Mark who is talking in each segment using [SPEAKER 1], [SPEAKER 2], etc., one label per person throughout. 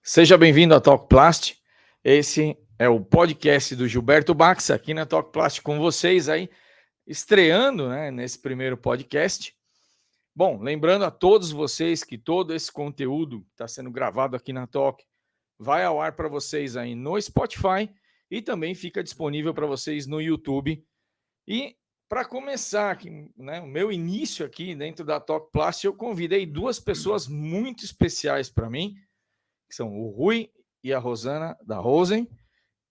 [SPEAKER 1] Seja bem-vindo a Talkplast. Esse é o podcast do Gilberto Bax, aqui na Talkplast com vocês aí, estreando, nesse primeiro podcast. Bom, lembrando a todos vocês que todo esse conteúdo que está sendo gravado aqui na Talk vai ao ar para vocês aí no Spotify e também fica disponível para vocês no YouTube. E para começar aqui, o meu início aqui dentro da Talkplast, eu convidei duas pessoas muito especiais para mim, que são o Rui e a Rosana da Rosen.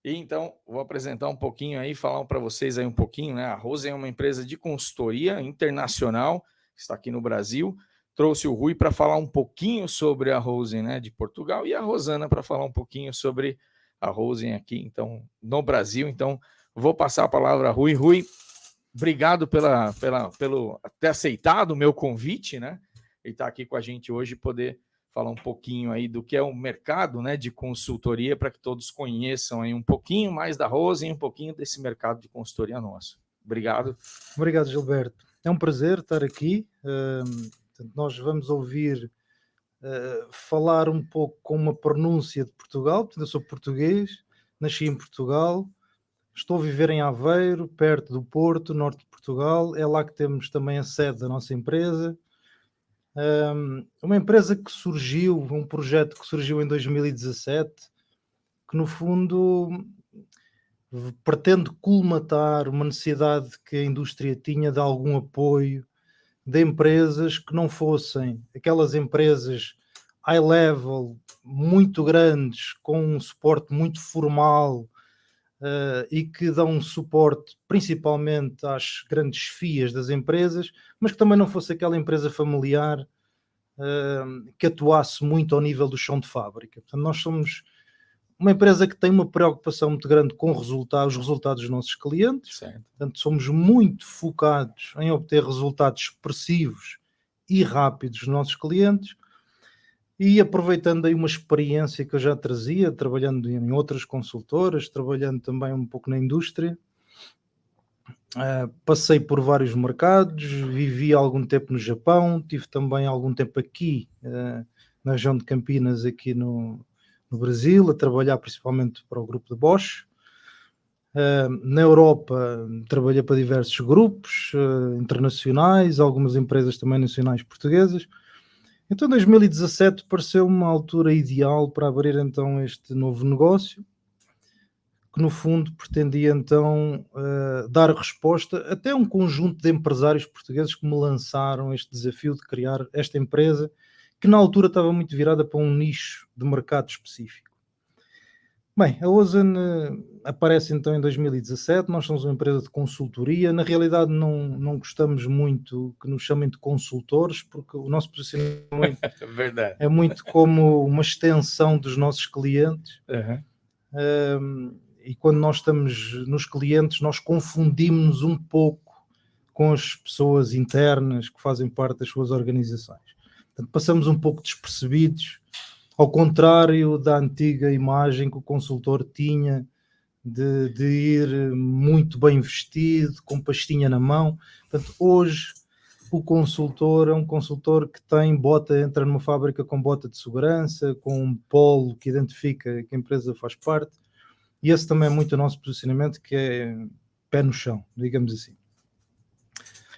[SPEAKER 1] E então vou apresentar um pouquinho aí, falar para vocês aí um pouquinho, A Rosen é uma empresa de consultoria internacional, que está aqui no Brasil. Trouxe o Rui para falar um pouquinho sobre a Rosen, de Portugal, e a Rosana para falar um pouquinho sobre a Rosen aqui, então, no Brasil. Então, vou passar a palavra a Rui. Rui, obrigado pelo ter aceitado o meu convite, E estar aqui com a gente hoje, poder falar um pouquinho aí do que é o mercado, de consultoria, para que todos conheçam aí um pouquinho mais da Rosen e um pouquinho desse mercado de consultoria nosso. Obrigado.
[SPEAKER 2] Obrigado, Gilberto. É um prazer estar aqui. Nós vamos ouvir falar um pouco com uma pronúncia de Portugal. Eu sou português, nasci em Portugal, estou a viver em Aveiro, perto do Porto, norte de Portugal. É lá que temos também a sede da nossa empresa. Uma empresa que surgiu, um projeto que surgiu em 2017, que no fundo pretende colmatar uma necessidade que a indústria tinha de algum apoio de empresas que não fossem aquelas empresas high level, muito grandes, com um suporte muito formal e que dão um suporte principalmente às grandes FIAs das empresas, mas que também não fosse aquela empresa familiar que atuasse muito ao nível do chão de fábrica. Portanto, nós somos uma empresa que tem uma preocupação muito grande com os resultados dos nossos clientes.
[SPEAKER 1] Certo.
[SPEAKER 2] Portanto, somos muito focados em obter resultados expressivos e rápidos dos nossos clientes, e aproveitando aí uma experiência que eu já trazia, trabalhando em outras consultoras, trabalhando também um pouco na indústria, passei por vários mercados, vivi algum tempo no Japão, tive também algum tempo aqui na região de Campinas, aqui no Brasil, a trabalhar principalmente para o grupo de Bosch. Na Europa trabalhei para diversos grupos internacionais, algumas empresas também nacionais portuguesas. Então 2017 pareceu uma altura ideal para abrir então este novo negócio, que no fundo pretendia então dar resposta até a um conjunto de empresários portugueses que me lançaram este desafio de criar esta empresa, que na altura estava muito virada para um nicho de mercado específico. Bem, a Rosen aparece então em 2017, nós somos uma empresa de consultoria. Na realidade não gostamos muito que nos chamem de consultores, porque o nosso posicionamento
[SPEAKER 1] Verdade.
[SPEAKER 2] é muito como uma extensão dos nossos clientes. E quando nós estamos nos clientes, nós confundimos um pouco com as pessoas internas que fazem parte das suas organizações. Portanto, passamos um pouco despercebidos, ao contrário da antiga imagem que o consultor tinha de ir muito bem vestido, com pastinha na mão. Portanto, hoje o consultor é um consultor que tem bota, entra numa fábrica com bota de segurança, com um polo que identifica que a empresa faz parte, e esse também é muito o nosso posicionamento, que é pé no chão, digamos assim.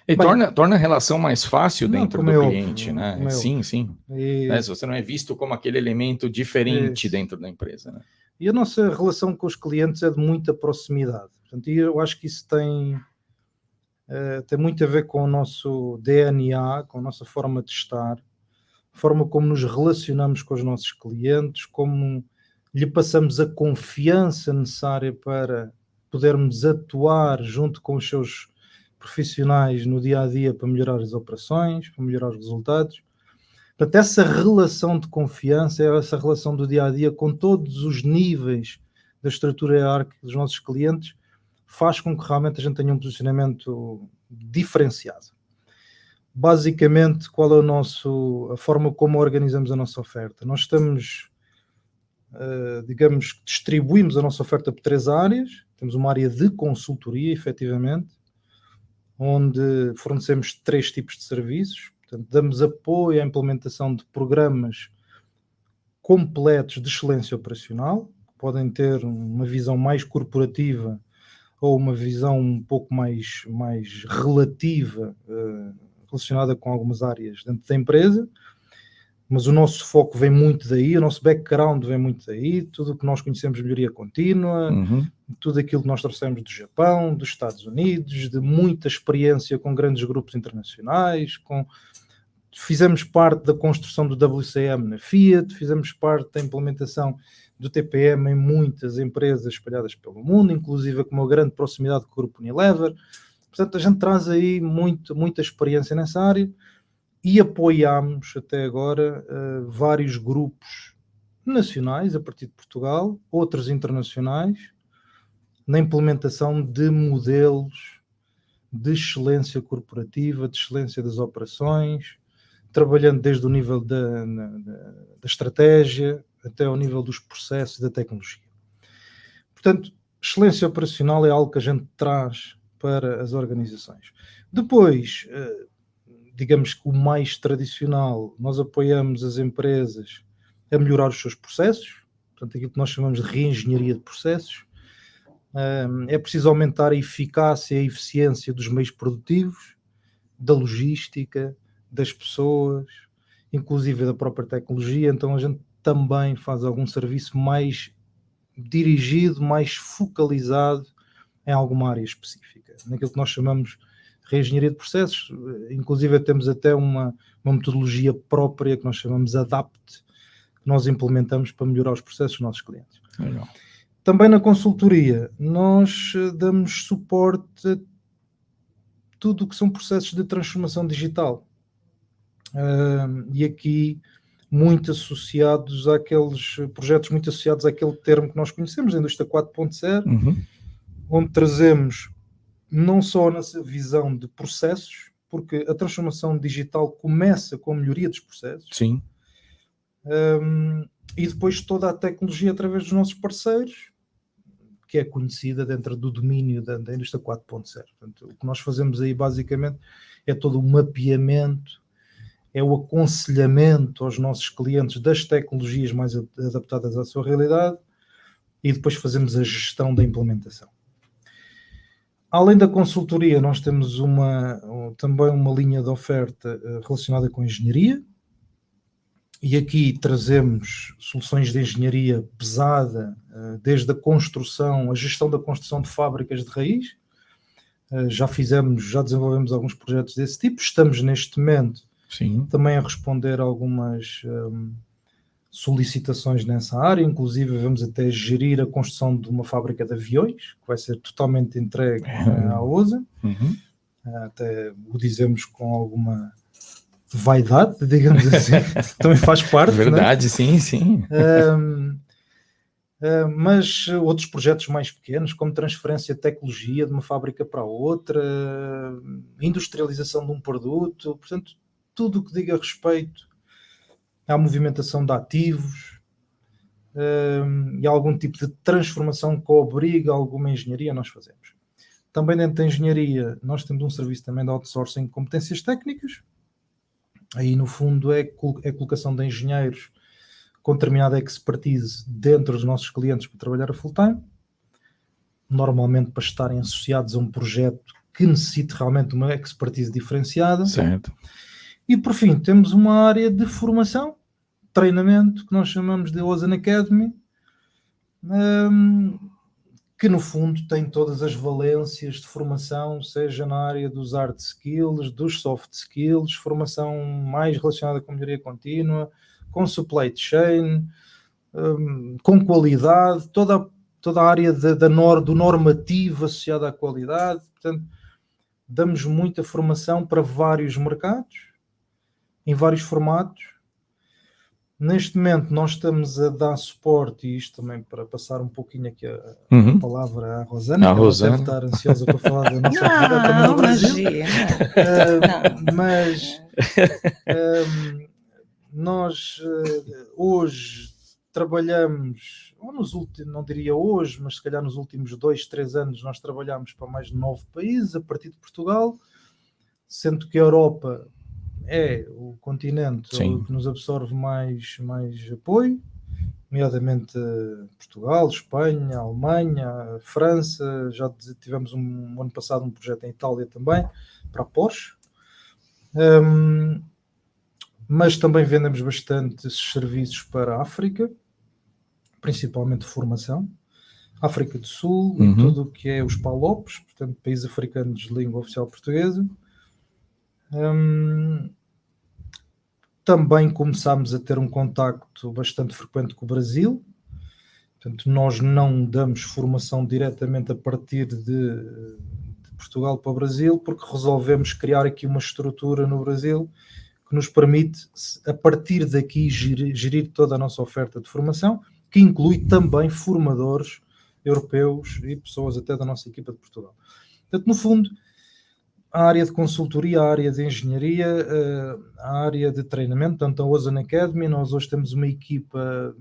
[SPEAKER 1] E torna a relação mais fácil dentro do cliente,
[SPEAKER 2] óbvio,
[SPEAKER 1] Sim. Se você não é visto como aquele elemento diferente dentro da empresa,
[SPEAKER 2] E a nossa relação com os clientes é de muita proximidade. Portanto, eu acho que isso tem muito a ver com o nosso DNA, com a nossa forma de estar, a forma como nos relacionamos com os nossos clientes, como lhe passamos a confiança necessária para podermos atuar junto com os seus profissionais no dia a dia para melhorar as operações, para melhorar os resultados. Portanto, essa relação de confiança, essa relação do dia a dia com todos os níveis da estrutura hierárquica dos nossos clientes, faz com que realmente a gente tenha um posicionamento diferenciado. Basicamente, qual é a forma como organizamos a nossa oferta? Nós estamos, distribuímos a nossa oferta por 3 áreas. Temos uma área de consultoria, efetivamente, onde fornecemos 3 tipos de serviços. Portanto, damos apoio à implementação de programas completos de excelência operacional, podem ter uma visão mais corporativa ou uma visão um pouco mais relativa, relacionada com algumas áreas dentro da empresa, mas o nosso foco vem muito daí, o nosso background vem muito daí, tudo o que nós conhecemos de melhoria contínua, tudo aquilo que nós trouxemos do Japão, dos Estados Unidos, de muita experiência com grandes grupos internacionais, fizemos parte da construção do WCM na Fiat, fizemos parte da implementação do TPM em muitas empresas espalhadas pelo mundo, inclusive com uma grande proximidade com o Grupo Unilever. Portanto, a gente traz aí muita experiência nessa área e apoiamos até agora vários grupos nacionais a partir de Portugal, outros internacionais, na implementação de modelos de excelência corporativa, de excelência das operações, trabalhando desde o nível da estratégia até ao nível dos processos e da tecnologia. Portanto, excelência operacional é algo que a gente traz para as organizações. Depois, digamos que o mais tradicional, nós apoiamos as empresas a melhorar os seus processos, portanto, aquilo que nós chamamos de reengenharia de processos. É preciso aumentar a eficácia e a eficiência dos meios produtivos, da logística, das pessoas, inclusive da própria tecnologia. Então a gente também faz algum serviço mais dirigido, mais focalizado em alguma área específica, naquilo que nós chamamos de reengenharia de processos. Inclusive temos até uma metodologia própria que nós chamamos ADAPT, que nós implementamos para melhorar os processos dos nossos clientes.
[SPEAKER 1] Legal.
[SPEAKER 2] Também na consultoria nós damos suporte a tudo o que são processos de transformação digital. E aqui muito associados àqueles projetos, muito associados àquele termo que nós conhecemos, a indústria 4.0, onde trazemos não só a nossa visão de processos, porque a transformação digital começa com a melhoria dos processos.
[SPEAKER 1] Sim.
[SPEAKER 2] E depois toda a tecnologia através dos nossos parceiros, que é conhecida dentro do domínio da indústria 4.0. Portanto, o que nós fazemos aí basicamente é todo o mapeamento, é o aconselhamento aos nossos clientes das tecnologias mais adaptadas à sua realidade e depois fazemos a gestão da implementação. Além da consultoria, nós temos também uma linha de oferta relacionada com a engenharia, e aqui trazemos soluções de engenharia pesada, desde a construção, a gestão da construção de fábricas de raiz. Já desenvolvemos alguns projetos desse tipo. Estamos neste momento também a responder a algumas solicitações nessa área, inclusive vamos até gerir a construção de uma fábrica de aviões, que vai ser totalmente entregue à OSA. Até o dizemos com alguma vaidade, digamos assim, também faz parte.
[SPEAKER 1] Verdade,
[SPEAKER 2] né?
[SPEAKER 1] sim.
[SPEAKER 2] Mas outros projetos mais pequenos, como transferência de tecnologia de uma fábrica para outra, industrialização de um produto, portanto, tudo o que diga respeito à movimentação de ativos e algum tipo de transformação que obriga alguma engenharia, nós fazemos. Também dentro da engenharia, nós temos um serviço também de outsourcing de competências técnicas. Aí, no fundo, é colocação de engenheiros com determinada expertise dentro dos nossos clientes para trabalhar a full-time, normalmente para estarem associados a um projeto que necessite realmente uma expertise diferenciada.
[SPEAKER 1] Certo.
[SPEAKER 2] E, por fim, temos uma área de formação, treinamento, que nós chamamos de Ozan Academy, que no fundo tem todas as valências de formação, seja na área dos hard skills, dos soft skills, formação mais relacionada com melhoria contínua, com supply chain, com qualidade, toda a área do normativo associado à qualidade. Portanto, damos muita formação para vários mercados, em vários formatos. Neste momento nós estamos a dar suporte, e isto também para passar um pouquinho aqui a palavra à Rosana, que ela deve estar ansiosa para falar da nossa atividade também no Brasil. Mas nós hoje trabalhamos, ou nos últimos, não diria hoje, mas se calhar nos últimos 2-3 anos nós trabalhamos para mais de 9 países a partir de Portugal, sendo que a Europa é o continente que nos absorve mais apoio. nomeadamente Portugal, Espanha, Alemanha, França. Já tivemos um ano passado um projeto em Itália também, para a Porsche. Mas também vendemos bastante esses serviços para a África, principalmente formação. África do Sul e tudo o que é os PALOPs, portanto, países africanos de língua oficial portuguesa. Também começámos a ter um contacto bastante frequente com o Brasil. Portanto, nós não damos formação diretamente a partir de Portugal para o Brasil, porque resolvemos criar aqui uma estrutura no Brasil que nos permite, a partir daqui, gerir toda a nossa oferta de formação, que inclui também formadores europeus e pessoas até da nossa equipa de Portugal. Portanto, no fundo, a área de consultoria, a área de engenharia, a área de treinamento, portanto, a Ozone Academy, nós hoje temos uma equipa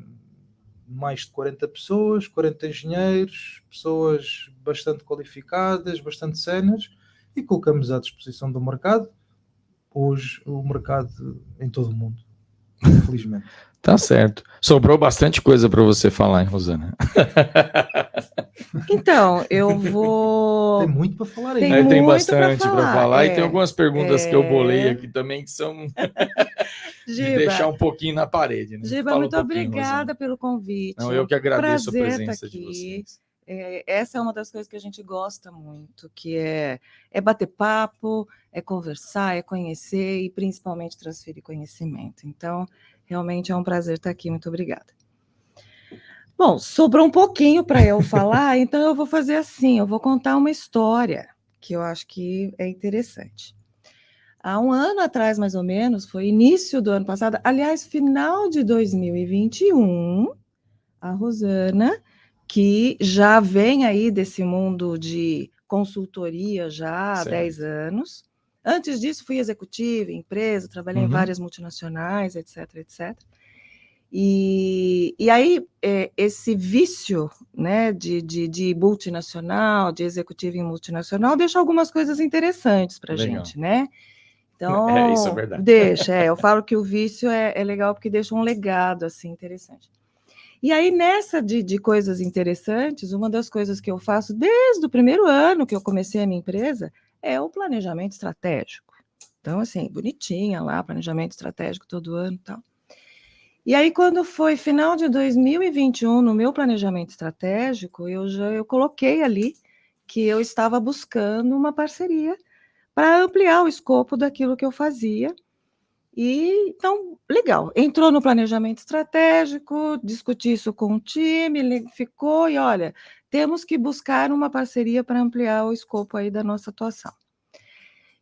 [SPEAKER 2] de mais de 40 pessoas, 40 engenheiros, pessoas bastante qualificadas, bastante séniores, e colocamos à disposição do mercado, hoje, o mercado em todo o mundo, infelizmente.
[SPEAKER 1] Tá certo. Sobrou bastante coisa para você falar, hein, Rosana?
[SPEAKER 3] Então, eu vou...
[SPEAKER 2] Tem muito para falar aí.
[SPEAKER 1] Tem bastante para falar. E tem algumas perguntas que eu bolei aqui também, que são de deixar um pouquinho na parede. Né?
[SPEAKER 3] Giba, muito obrigada pelo convite.
[SPEAKER 1] Não, eu que agradeço a presença
[SPEAKER 3] aqui.
[SPEAKER 1] de vocês.
[SPEAKER 3] Essa é uma das coisas que a gente gosta muito, que é bater papo, é conversar, é conhecer e principalmente transferir conhecimento. Então, realmente é um prazer estar aqui. Muito obrigada. Bom, sobrou um pouquinho para eu falar, então eu vou fazer assim, eu vou contar uma história que eu acho que é interessante. Há um ano atrás, mais ou menos, foi início do ano passado, aliás, final de 2021, a Rosana, que já vem aí desse mundo de consultoria já há 10 anos. Antes disso, fui executiva em empresa, trabalhei em várias multinacionais, etc, etc. E aí, esse vício, né, de multinacional, de executivo em multinacional, deixa algumas coisas interessantes para a gente, né? Então,
[SPEAKER 1] isso é verdade.
[SPEAKER 3] eu falo que o vício é legal porque deixa um legado, assim, interessante. E aí, nessa de coisas interessantes, uma das coisas que eu faço desde o primeiro ano que eu comecei a minha empresa é o planejamento estratégico. Então, assim, bonitinha lá, planejamento estratégico todo ano e tal. E aí, quando foi final de 2021, no meu planejamento estratégico, eu coloquei ali que eu estava buscando uma parceria para ampliar o escopo daquilo que eu fazia. E, então, legal, entrou no planejamento estratégico, discuti isso com o time, ficou, e olha, temos que buscar uma parceria para ampliar o escopo aí da nossa atuação.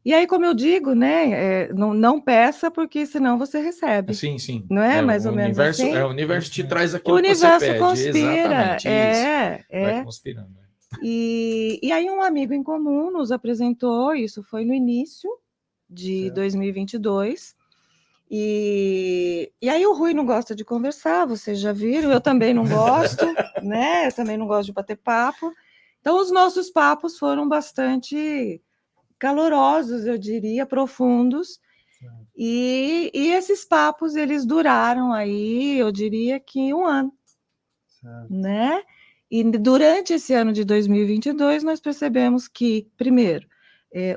[SPEAKER 3] E aí, como eu digo, né, não peça, porque senão você recebe.
[SPEAKER 1] Sim.
[SPEAKER 3] Não é mais ou menos assim?
[SPEAKER 1] O universo te traz aquilo
[SPEAKER 3] que você pede. O universo conspira.
[SPEAKER 1] Exatamente, vai conspirando.
[SPEAKER 3] E aí um amigo em comum nos apresentou, isso foi no início de 2022, e aí o Rui não gosta de conversar, vocês já viram, eu também não gosto, né? Eu também não gosto de bater papo. Então, os nossos papos foram bastante calorosos, eu diria, profundos, e esses papos, eles duraram aí, eu diria que um ano, né? E durante esse ano de 2022, nós percebemos que, primeiro,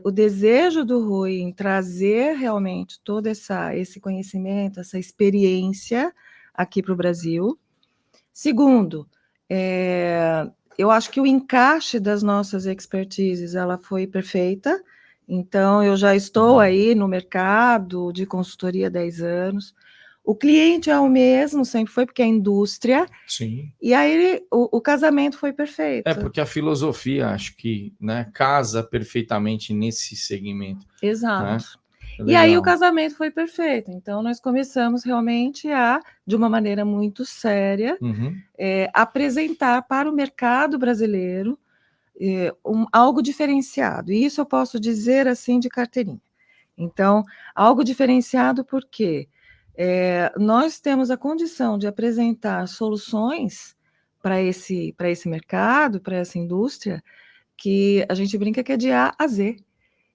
[SPEAKER 3] o desejo do Rui em trazer realmente todo esse conhecimento, essa experiência aqui para o Brasil. Segundo, eu acho que o encaixe das nossas expertises, ela foi perfeita. Então, eu já estou aí no mercado de consultoria há 10 anos. O cliente é o mesmo, sempre foi, porque é indústria.
[SPEAKER 1] Sim.
[SPEAKER 3] E aí o casamento foi perfeito.
[SPEAKER 1] Porque a filosofia, acho que, né, casa perfeitamente nesse segmento.
[SPEAKER 3] Exato.
[SPEAKER 1] Né?
[SPEAKER 3] E aí o casamento foi perfeito. Então, nós começamos realmente de uma maneira muito séria, apresentar para o mercado brasileiro algo diferenciado. E isso eu posso dizer assim de carteirinha. Então, algo diferenciado porque nós temos a condição de apresentar soluções para esse mercado, para essa indústria, que a gente brinca que é de A a Z.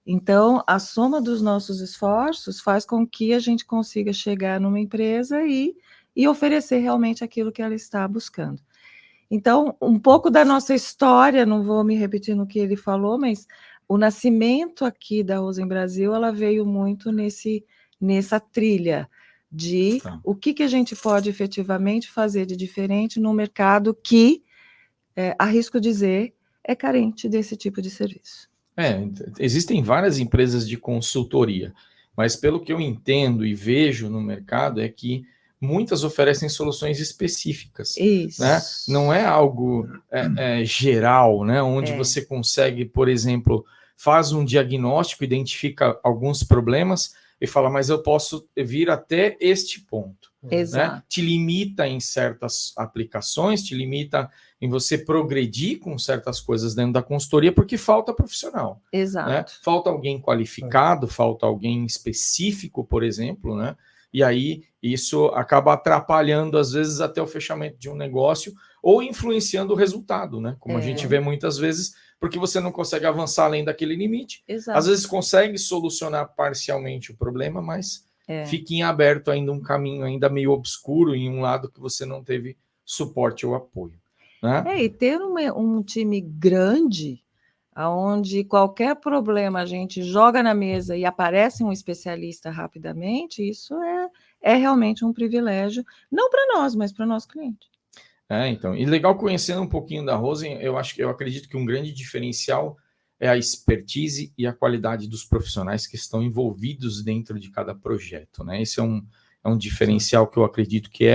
[SPEAKER 3] Então, a soma dos nossos esforços faz com que a gente consiga chegar numa empresa e e oferecer realmente aquilo que ela está buscando. Então, um pouco da nossa história, não vou me repetir no que ele falou, mas o nascimento aqui da Rosen Brasil, ela veio muito nessa trilha de o que a gente pode efetivamente fazer de diferente num mercado que, arrisco dizer, é carente desse tipo de serviço.
[SPEAKER 1] Existem várias empresas de consultoria, mas pelo que eu entendo e vejo no mercado é que muitas oferecem soluções específicas.
[SPEAKER 3] Isso.
[SPEAKER 1] Né? Não é algo geral, né? Onde você consegue, por exemplo, faz um diagnóstico, identifica alguns problemas e fala, mas eu posso vir até este ponto.
[SPEAKER 3] Exato.
[SPEAKER 1] Né? Te limita em certas aplicações, te limita em você progredir com certas coisas dentro da consultoria, porque falta profissional.
[SPEAKER 3] Exato.
[SPEAKER 1] Né? Falta alguém qualificado, falta alguém específico, por exemplo, né? E aí isso acaba atrapalhando, às vezes, até o fechamento de um negócio ou influenciando o resultado, né? Como a gente vê muitas vezes, porque você não consegue avançar além daquele limite.
[SPEAKER 3] Exato.
[SPEAKER 1] Às vezes consegue solucionar parcialmente o problema, mas fica em aberto ainda um caminho ainda meio obscuro em um lado que você não teve suporte ou apoio. Né?
[SPEAKER 3] E ter um time grande, onde qualquer problema a gente joga na mesa e aparece um especialista rapidamente, isso é realmente um privilégio, não para nós, mas para o nosso cliente.
[SPEAKER 1] Então, e legal conhecendo um pouquinho da Rosen, eu acredito que um grande diferencial é a expertise e a qualidade dos profissionais que estão envolvidos dentro de cada projeto, né? Esse é um diferencial que eu acredito que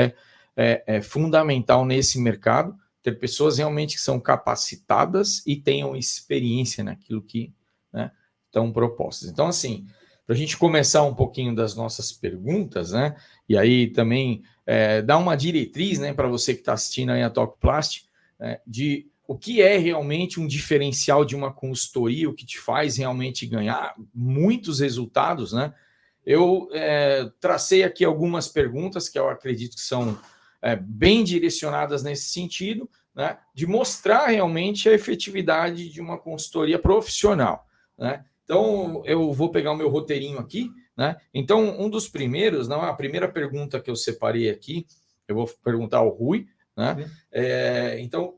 [SPEAKER 1] é fundamental nesse mercado, ter pessoas realmente que são capacitadas e tenham experiência naquilo que, né, estão propostas. Então, assim, para a gente começar um pouquinho das nossas perguntas, né, e aí também dar uma diretriz, né, para você que está assistindo aí a Talkplast, de o que é realmente um diferencial de uma consultoria, o que te faz realmente ganhar muitos resultados, né? Eu tracei aqui algumas perguntas que eu acredito que são bem direcionadas nesse sentido, né, de mostrar realmente a efetividade de uma consultoria profissional. Né? Então, eu vou pegar o meu roteirinho aqui. Né? Então, um dos primeiros, não, a primeira pergunta que eu separei aqui, eu vou perguntar ao Rui. Né? Então,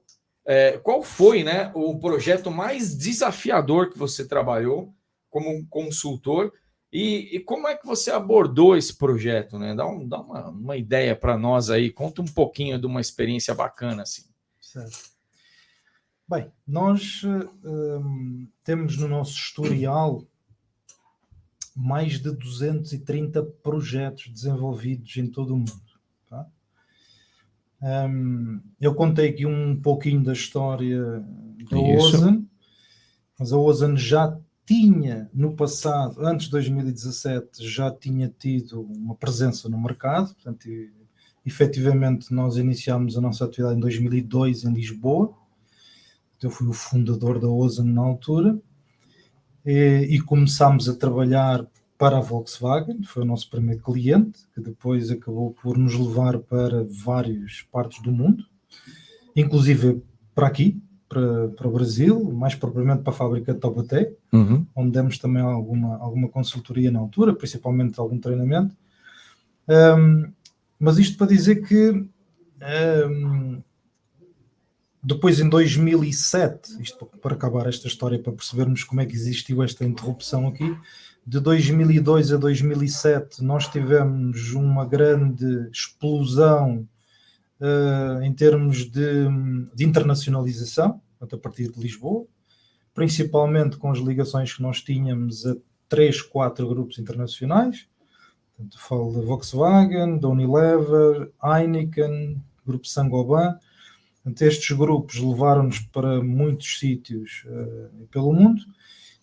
[SPEAKER 1] qual foi, né, o projeto mais desafiador que você trabalhou como consultor? E como é que você abordou esse projeto, né? Dá uma ideia para nós aí, conta um pouquinho de uma experiência bacana, assim.
[SPEAKER 2] Certo. Bem, nós temos no nosso historial mais de 230 projetos desenvolvidos em todo o mundo. Tá? Eu contei aqui um pouquinho da história da Ozen, mas a Ozen já tinha no passado, antes de 2017, já tinha tido uma presença no mercado, portanto, efetivamente nós iniciámos a nossa atividade em 2002 em Lisboa. Eu fui o fundador da Ozen na altura e começámos a trabalhar para a Volkswagen, foi o nosso primeiro cliente, que depois acabou por nos levar para várias partes do mundo, inclusive para aqui, para o Brasil, mais propriamente para a fábrica de Taubaté, onde demos também alguma consultoria na altura, principalmente algum treinamento. Mas isto para dizer que depois em 2007, isto para acabar esta história, para percebermos como é que existiu esta interrupção aqui, de 2002 a 2007 nós tivemos uma grande explosão em termos de internacionalização, a partir de Lisboa, principalmente com as ligações que nós tínhamos a 3-4 grupos internacionais. Portanto, falo da Volkswagen, da Unilever, Heineken, Grupo Saint-Gobain. Portanto, estes grupos levaram-nos para muitos sítios pelo mundo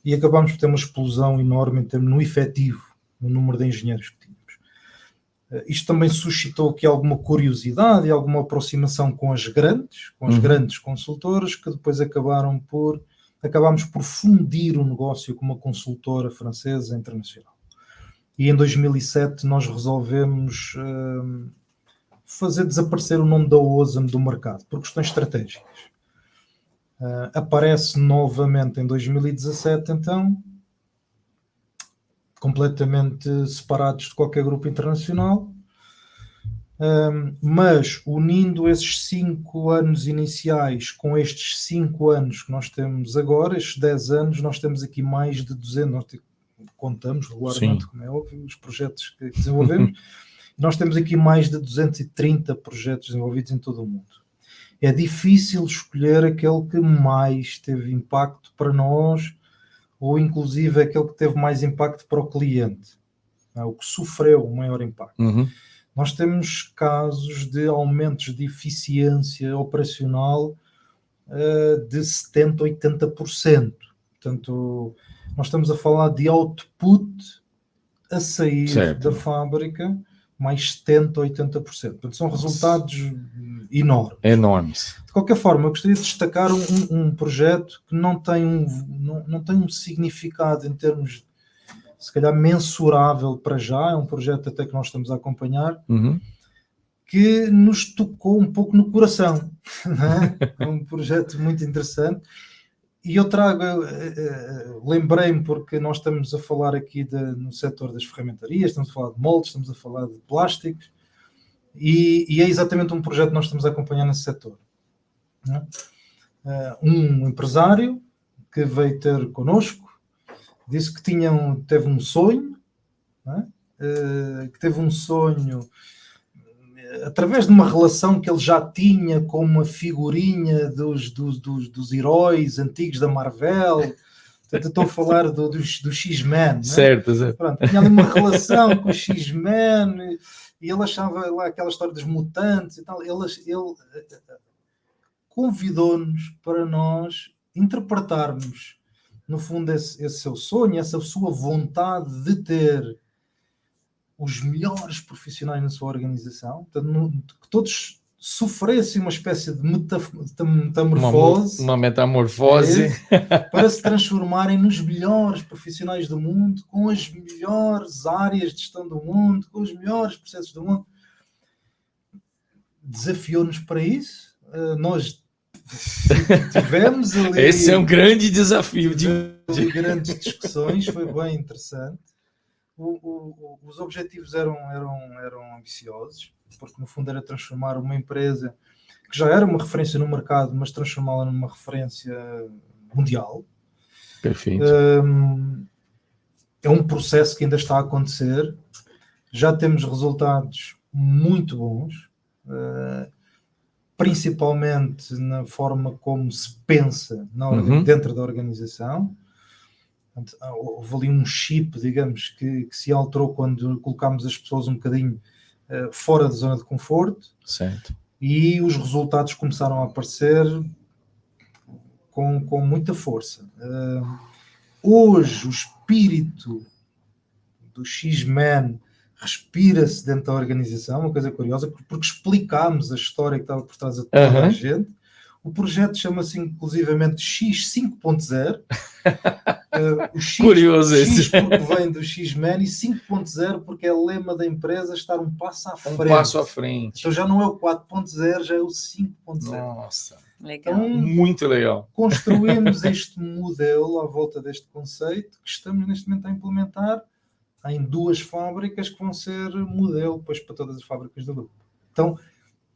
[SPEAKER 2] e acabámos por ter uma explosão enorme em termos no efetivo, no número de engenheiros que tínhamos. Isto também suscitou aqui alguma curiosidade e alguma aproximação com as grandes consultoras, que depois acabámos por fundir o negócio com uma consultora francesa internacional. E em 2007 nós resolvemos fazer desaparecer o nome da Ozen do mercado, por questões estratégicas. Aparece novamente em 2017, então, completamente separados de qualquer grupo internacional. Mas unindo esses 5 anos iniciais com estes 5 anos que nós temos agora, estes 10 anos, nós temos aqui mais de 200, nós contamos regularmente, como é óbvio, os projetos que desenvolvemos, nós temos aqui mais de 230 projetos desenvolvidos em todo o mundo. É difícil escolher aquele que mais teve impacto para nós, ou inclusive aquele que teve mais impacto para o cliente, o que sofreu o maior impacto. Nós temos casos de aumentos de eficiência operacional de 70%, 80%. Portanto, nós estamos a falar de output a sair da fábrica mais 70%, 80%. Portanto, são resultados enormes. De qualquer forma, eu gostaria de destacar um projeto que não tem um significado em termos, se calhar, mensurável para já. É um projeto até que nós estamos a acompanhar, que nos tocou um pouco no coração. Não é? É um projeto muito interessante. E eu lembrei-me, porque nós estamos a falar aqui no setor das ferramentarias, estamos a falar de moldes, estamos a falar de plásticos, e é exatamente um projeto que nós estamos a acompanhar nesse setor. Não é? Um empresário que veio ter connosco disse que teve um sonho, não é? Que teve um sonho através de uma relação que ele já tinha com uma figurinha dos heróis antigos da Marvel. Portanto, estou a falar do X-Men.
[SPEAKER 1] Certo.
[SPEAKER 2] Pronto, tinha ali uma relação com o X-Men e ele achava lá aquela história dos mutantes e tal. Ele convidou-nos para nós interpretarmos, no fundo, esse seu sonho, essa sua vontade de ter os melhores profissionais na sua organização, portanto, que todos sofressem uma espécie de metamorfose.
[SPEAKER 1] Uma metamorfose.
[SPEAKER 2] Para se transformarem nos melhores profissionais do mundo, com as melhores áreas de gestão do mundo, com os melhores processos do mundo. Desafiou-nos para isso. Nós tivemos ali...
[SPEAKER 1] Esse é um grande desafio.
[SPEAKER 2] Grandes discussões, foi bem interessante. Os objetivos eram ambiciosos, porque no fundo era transformar uma empresa que já era uma referência no mercado, mas transformá-la numa referência mundial.
[SPEAKER 1] Perfeito.
[SPEAKER 2] É um processo que ainda está a acontecer. Já temos resultados muito bons, principalmente na forma como se pensa dentro da organização. Houve ali um chip, digamos, que se alterou quando colocámos as pessoas um bocadinho fora da zona de conforto.
[SPEAKER 1] Certo.
[SPEAKER 2] E os resultados começaram a aparecer com muita força. Hoje, o espírito do X-Men respira-se dentro da organização, uma coisa curiosa, porque explicámos a história que estava por trás de toda a gente. O projeto chama-se inclusivamente X 5.0. O X,
[SPEAKER 1] curioso esse.
[SPEAKER 2] X porque vem do X-Men e 5.0 porque é o lema da empresa estar um passo à frente.
[SPEAKER 1] Um passo à frente.
[SPEAKER 2] Então já não é o 4.0, já é o 5.0.
[SPEAKER 1] Nossa,
[SPEAKER 3] legal.
[SPEAKER 2] Então,
[SPEAKER 1] muito legal.
[SPEAKER 2] Construímos este modelo à volta deste conceito que estamos neste momento a implementar em 2 fábricas que vão ser modelo depois para todas as fábricas do grupo. Então,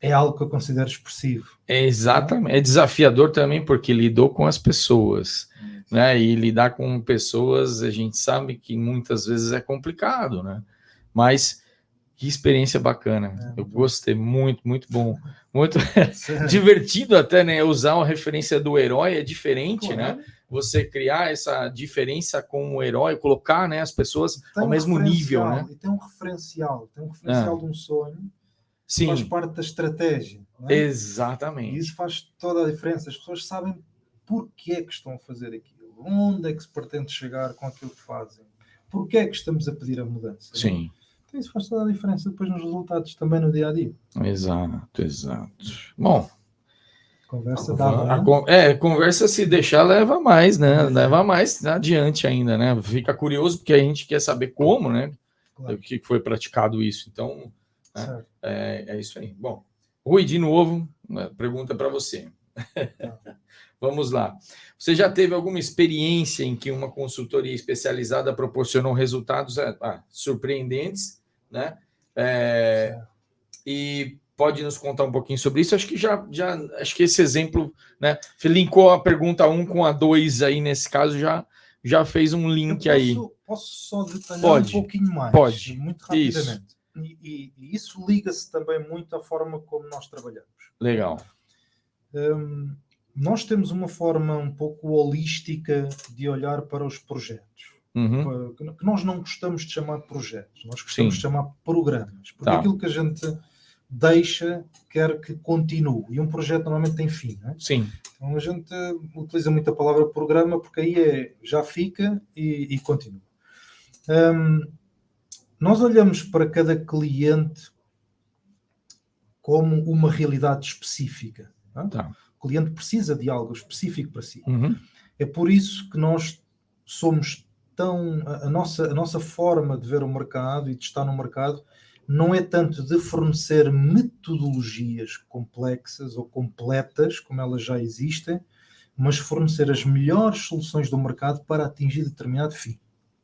[SPEAKER 2] é algo que eu considero expressivo.
[SPEAKER 1] Exatamente. É desafiador também porque lidou com as pessoas, né? E lidar com pessoas, a gente sabe que muitas vezes é complicado, né? Mas que experiência bacana. Eu gostei muito bom. Muito divertido até, né? Usar uma referência do herói é diferente, né? Você criar essa diferença com o herói, colocar, né, as pessoas ao mesmo nível, né?
[SPEAKER 2] E tem um referencial de um sonho.
[SPEAKER 1] Sim.
[SPEAKER 2] Faz parte da estratégia. Não é?
[SPEAKER 1] Exatamente.
[SPEAKER 2] E isso faz toda a diferença. As pessoas sabem porque é que estão a fazer aquilo, onde é que se pretende chegar com aquilo que fazem, porque é que estamos a pedir a mudança.
[SPEAKER 1] Sim.
[SPEAKER 2] Então isso faz toda a diferença depois nos resultados, também no dia a dia.
[SPEAKER 1] Exato. Bom,
[SPEAKER 2] conversa dava,
[SPEAKER 1] conversa, se deixar, leva mais, né? Leva mais adiante ainda, né? Fica curioso porque a gente quer saber como, né? Claro. O que foi praticado isso. Então, né? É isso aí. Bom, Rui, de novo, pergunta para você. Vamos lá. Você já teve alguma experiência em que uma consultoria especializada proporcionou resultados surpreendentes, né? e pode nos contar um pouquinho sobre isso. Acho que acho que esse exemplo, né, linkou a pergunta 1 com a 2 aí, nesse caso, já fez um link aí.
[SPEAKER 2] Posso só detalhar um pouquinho mais?
[SPEAKER 1] Pode.
[SPEAKER 2] Muito rapidamente. E isso liga-se também muito à forma como nós trabalhamos.
[SPEAKER 1] Legal.
[SPEAKER 2] Nós temos uma forma um pouco holística de olhar para os projetos. Que nós não gostamos de chamar de projetos. Nós gostamos de chamar de programas. Porque aquilo que a gente deixa quer que continue. E um projeto normalmente tem fim, não é?
[SPEAKER 1] Sim.
[SPEAKER 2] Então a gente utiliza muito a palavra programa porque aí já fica e continua. Nós olhamos para cada cliente como uma realidade específica. Não é? O cliente precisa de algo específico para si. É por isso que nós somos a nossa forma de ver o mercado e de estar no mercado não é tanto de fornecer metodologias complexas ou completas, como elas já existem, mas fornecer as melhores soluções do mercado para atingir determinado fim.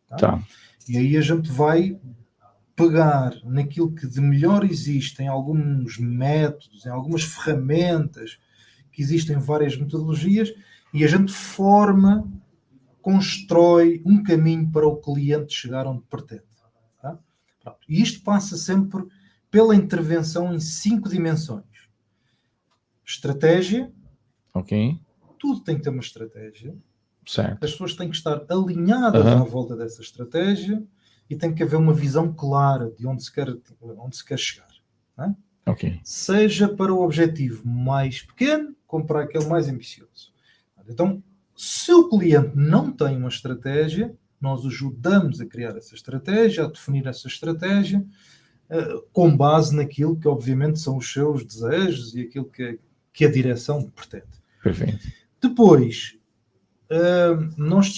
[SPEAKER 2] Tá? E aí a gente vai pegar naquilo que de melhor existe em alguns métodos, em algumas ferramentas, que existem várias metodologias, e a gente constrói um caminho para o cliente chegar onde pretende. Tá? E isto passa sempre pela intervenção em 5 dimensões. Estratégia. Tudo tem que ter uma estratégia.
[SPEAKER 1] Certo.
[SPEAKER 2] As pessoas têm que estar alinhadas à volta dessa estratégia e tem que haver uma visão clara de onde se quer chegar. Né? Seja para o objetivo mais pequeno, como para aquele mais ambicioso. Então, se o cliente não tem uma estratégia, nós ajudamos a criar essa estratégia, a definir essa estratégia, com base naquilo que, obviamente, são os seus desejos e aquilo que a direção pretende.
[SPEAKER 1] Perfeito.
[SPEAKER 2] Depois, nós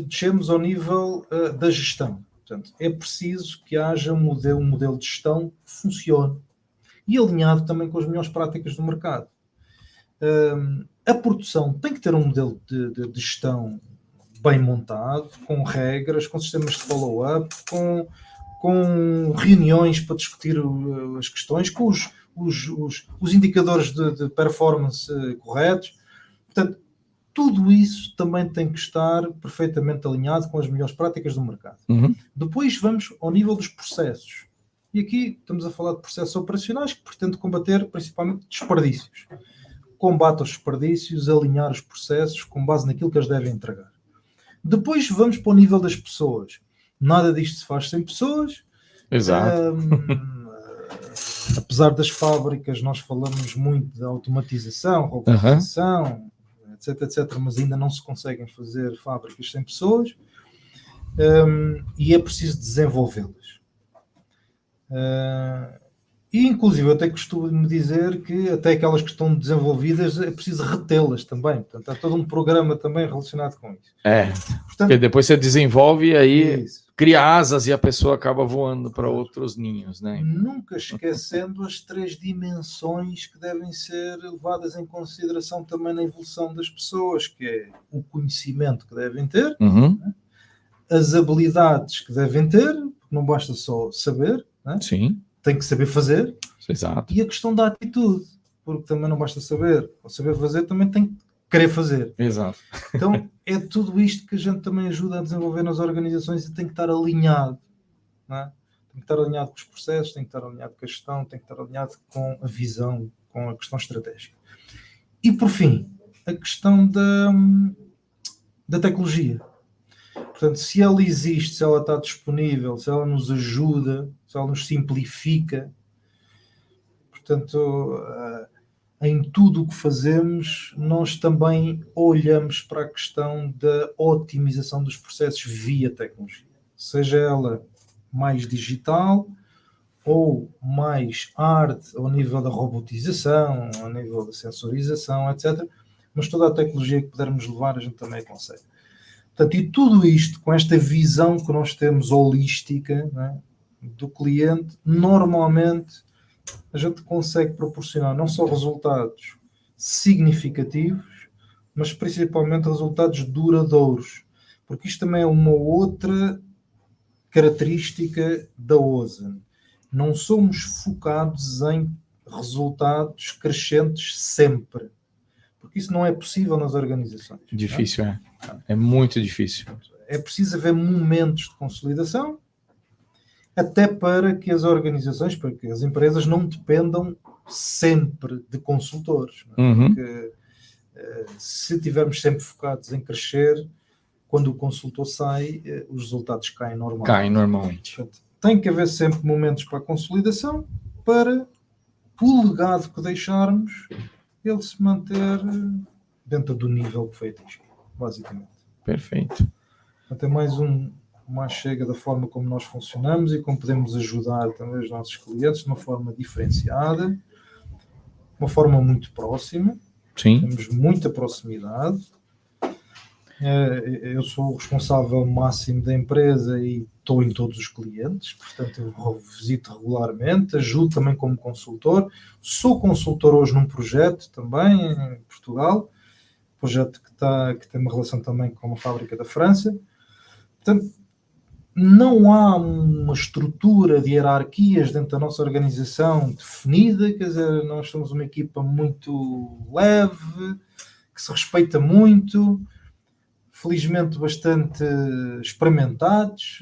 [SPEAKER 2] descemos ao nível da gestão. Portanto, é preciso que haja um modelo de gestão que funcione e alinhado também com as melhores práticas do mercado. A produção tem que ter um modelo de gestão bem montado, com regras, com sistemas de follow-up, com reuniões para discutir as questões, com os indicadores de performance corretos. Portanto, tudo isso também tem que estar perfeitamente alinhado com as melhores práticas do mercado. Depois vamos ao nível dos processos. E aqui estamos a falar de processos operacionais que pretendem combater principalmente desperdícios. Combate aos desperdícios, alinhar os processos com base naquilo que eles devem entregar. Depois vamos para o nível das pessoas. Nada disto se faz sem pessoas.
[SPEAKER 1] Exato.
[SPEAKER 2] Apesar das fábricas, nós falamos muito da automatização, robotização, etc, mas ainda não se conseguem fazer fábricas sem pessoas, e é preciso desenvolvê-las. E, inclusive, eu até costumo dizer que até aquelas que estão desenvolvidas é preciso retê-las também. Portanto, há todo um programa também relacionado com isso.
[SPEAKER 1] Portanto, porque depois você desenvolve e aí cria asas e a pessoa acaba voando para outros ninhos, né?
[SPEAKER 2] Nunca esquecendo as 3 dimensões que devem ser levadas em consideração também na evolução das pessoas, que é o conhecimento que devem ter, né? As habilidades que devem ter, porque não basta só saber, né?
[SPEAKER 1] Sim.
[SPEAKER 2] Tem que saber fazer.
[SPEAKER 1] Exato.
[SPEAKER 2] E a questão da atitude, porque também não basta saber, ou saber fazer também tem que querer fazer.
[SPEAKER 1] Exato.
[SPEAKER 2] Então é tudo isto que a gente também ajuda a desenvolver nas organizações e tem que estar alinhado, não é? Tem que estar alinhado com os processos, tem que estar alinhado com a gestão, tem que estar alinhado com a visão, com a questão estratégica. E por fim, a questão da tecnologia. Portanto, se ela existe, se ela está disponível, se ela nos ajuda, se ela nos simplifica, portanto, em tudo o que fazemos, nós também olhamos para a questão da otimização dos processos via tecnologia. Seja ela mais digital ou mais hard ao nível da robotização, ao nível da sensorização, etc. Mas toda a tecnologia que pudermos levar, a gente também aconselha. Portanto, e tudo isto, com esta visão que nós temos holística, né, do cliente, normalmente a gente consegue proporcionar não só resultados significativos, mas principalmente resultados duradouros. Porque isto também é uma outra característica da Ozen. não somos focados em resultados crescentes sempre, porque isso não é possível nas organizações.
[SPEAKER 1] Difícil, é muito difícil.
[SPEAKER 2] É preciso haver momentos de consolidação, até para que as organizações, para que as empresas não dependam sempre de consultores. Porque se estivermos sempre focados em crescer, quando o consultor sai, os resultados caem normalmente. Portanto, tem que haver sempre momentos para a consolidação, para o legado que deixarmos, ele se manter dentro do nível que foi atingido, basicamente.
[SPEAKER 1] Perfeito.
[SPEAKER 2] Até mais uma chega da forma como nós funcionamos e como podemos ajudar também os nossos clientes de uma forma diferenciada, uma forma muito próxima.
[SPEAKER 1] Sim.
[SPEAKER 2] Temos muita proximidade. Eu sou o responsável máximo da empresa e estou em todos os clientes, portanto eu visito regularmente, ajudo também como consultor. Sou consultor hoje num projeto também em Portugal, projeto que tem uma relação também com uma fábrica da França. Portanto, não há uma estrutura de hierarquias dentro da nossa organização definida, quer dizer, nós somos uma equipa muito leve, que se respeita muito, felizmente bastante experimentados,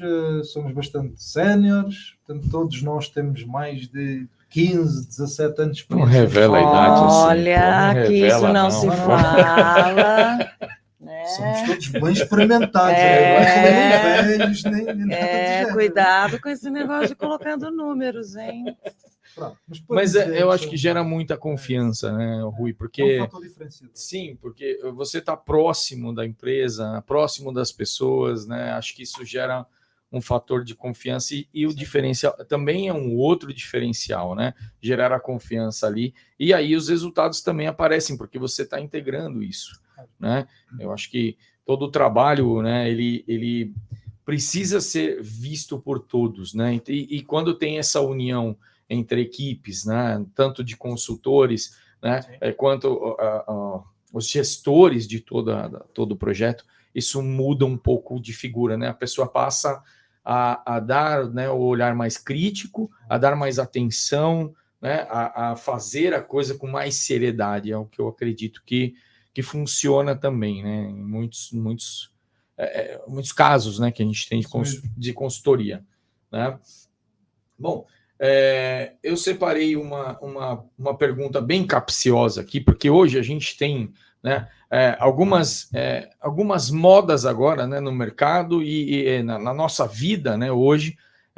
[SPEAKER 2] somos bastante séniores, portanto todos nós temos mais de 15, 17 anos de experiência.
[SPEAKER 1] Não revela a idade assim.
[SPEAKER 3] Olha, que isso não se fala.
[SPEAKER 2] Né? Somos todos bem experimentados, não é nem velhos, nem nada
[SPEAKER 3] cuidado com esse negócio de colocando números, hein?
[SPEAKER 2] Pronto,
[SPEAKER 1] mas eu acho que gera muita confiança, né, Rui? Porque
[SPEAKER 2] é um fator diferenciador.
[SPEAKER 1] Sim, porque você está próximo da empresa, próximo das pessoas, né? Acho que isso gera um fator de confiança e o diferencial também é um outro diferencial, né? Gerar a confiança ali e aí os resultados também aparecem porque você está integrando isso, né? Eu acho que todo o trabalho, né? Ele precisa ser visto por todos, né? E quando tem essa união entre equipes, né? Tanto de consultores, né? Quanto os gestores de todo o projeto, isso muda um pouco de figura, né? A pessoa passa a dar, né, o olhar mais crítico, a dar mais atenção, né, a fazer a coisa com mais seriedade. É o que eu acredito que funciona também, né? Em muitos casos, né, que a gente tem de consultoria, né? Bom, eu separei uma pergunta bem capciosa aqui, porque hoje a gente tem, né, algumas modas agora, né, no mercado e na nossa vida, né, hoje,